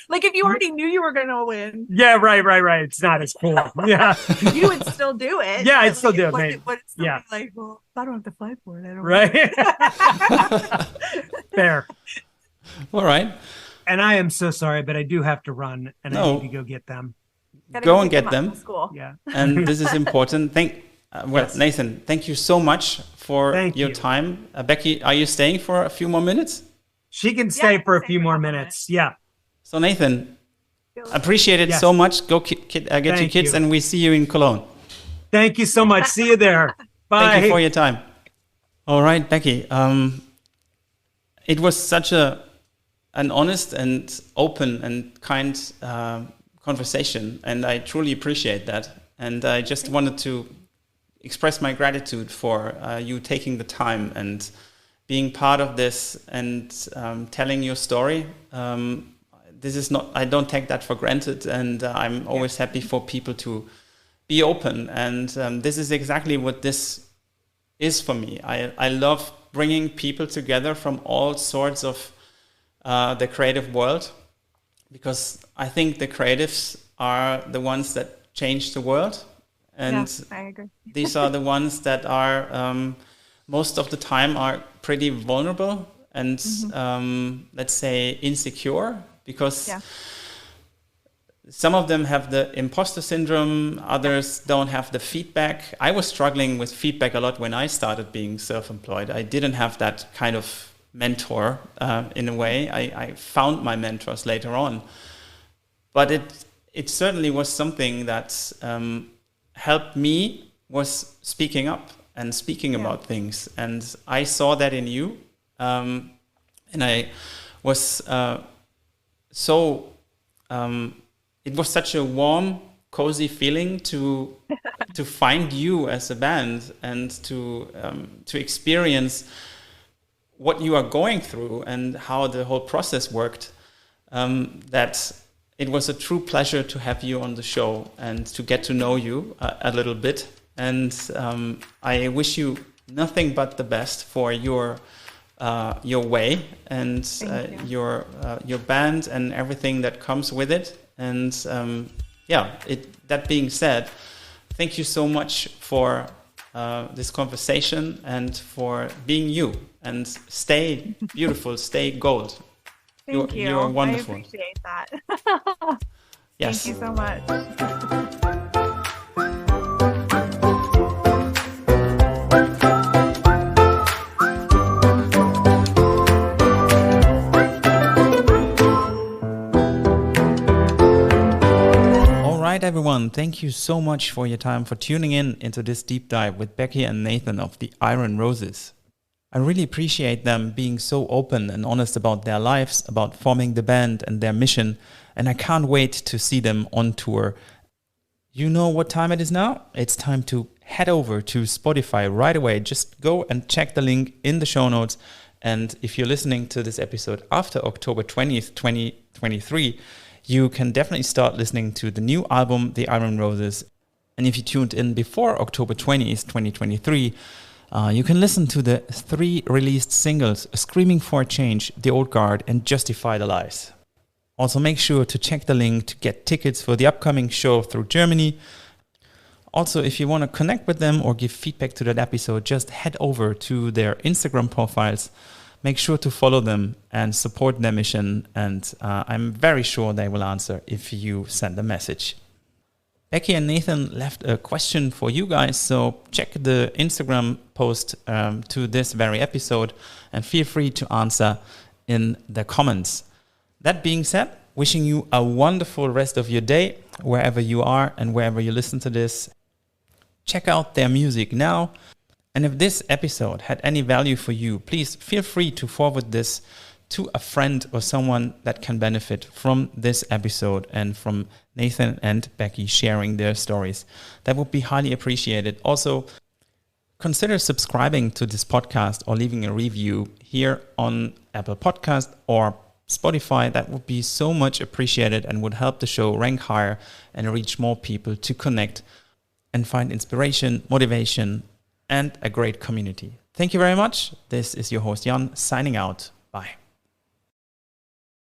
Like if you already knew you were gonna win. Yeah, right. It's not as cool. Yeah. You would still do it. Yeah, I'd still do it. Would it still be like, well, I don't have to fight for it. I don't Right. Fair. All right. And I am so sorry, but I do have to run and I need to go get them. Go and get them. School. Yeah. And this is important. Yes. Nathan, thank you so much for your time. Becky, are you staying for a few more minutes? She can stay for a few more minutes. Yeah. So Nathan, appreciate it so much. Go get your kids and we see you in Cologne. Thank you so much. See you there. Bye. Thank you for your time. All right, Becky. It was such an honest and open and kind conversation, and I truly appreciate that. And I just wanted to express my gratitude for you taking the time and being part of this and telling your story. This is not, I don't take that for granted, and I'm always happy for people to be open. And this is exactly what this is for me. I love bringing people together from all sorts of the creative world, because I think the creatives are the ones that change the world. And I agree. These are the ones that are most of the time are pretty vulnerable and let's say insecure, because some of them have the imposter syndrome, others don't have the feedback. I was struggling with feedback a lot when I started being self-employed. I didn't have that kind of mentor in a way. I found my mentors later on. But it certainly was something that helped me, was speaking up and speaking about things. And I saw that in you. And I was it was such a warm, cozy feeling to find you as a band and to experience what you are going through and how the whole process worked. That it was a true pleasure to have you on the show and to get to know you a little bit. And I wish you nothing but the best for your way and your band and everything that comes with it. And that being said, thank you so much for this conversation and for being you. And stay beautiful, stay gold. Thank you. You're wonderful. I appreciate that. Yes. Thank you so much. All right, everyone. Thank you so much for your time, for tuning in into this deep dive with Becky and Nathan of the Iron Roses. I really appreciate them being so open and honest about their lives, about forming the band and their mission, and I can't wait to see them on tour. You know what time it is now? It's time to head over to Spotify right away. Just go and check the link in the show notes. And if you're listening to this episode after October 20th, 2023, you can definitely start listening to the new album, The Iron Roses. And if you tuned in before October 20th, 2023, you can listen to the 3 released singles, Screaming for a Change, The Old Guard, and Justify the Lies. Also make sure to check the link to get tickets for the upcoming show through Germany. Also, if you want to connect with them or give feedback to that episode, just head over to their Instagram profiles. Make sure to follow them and support their mission, and I'm very sure they will answer if you send a message. Becky and Nathan left a question for you guys, so check the Instagram post to this very episode and feel free to answer in the comments. That being said, wishing you a wonderful rest of your day, wherever you are and wherever you listen to this. Check out their music now. And if this episode had any value for you, please feel free to forward this to a friend or someone that can benefit from this episode and from Nathan and Becky sharing their stories. That would be highly appreciated. Also, consider subscribing to this podcast or leaving a review here on Apple Podcast or Spotify. That would be so much appreciated and would help the show rank higher and reach more people to connect and find inspiration, motivation, and a great community. Thank you very much. This is your host Jan signing out. Bye.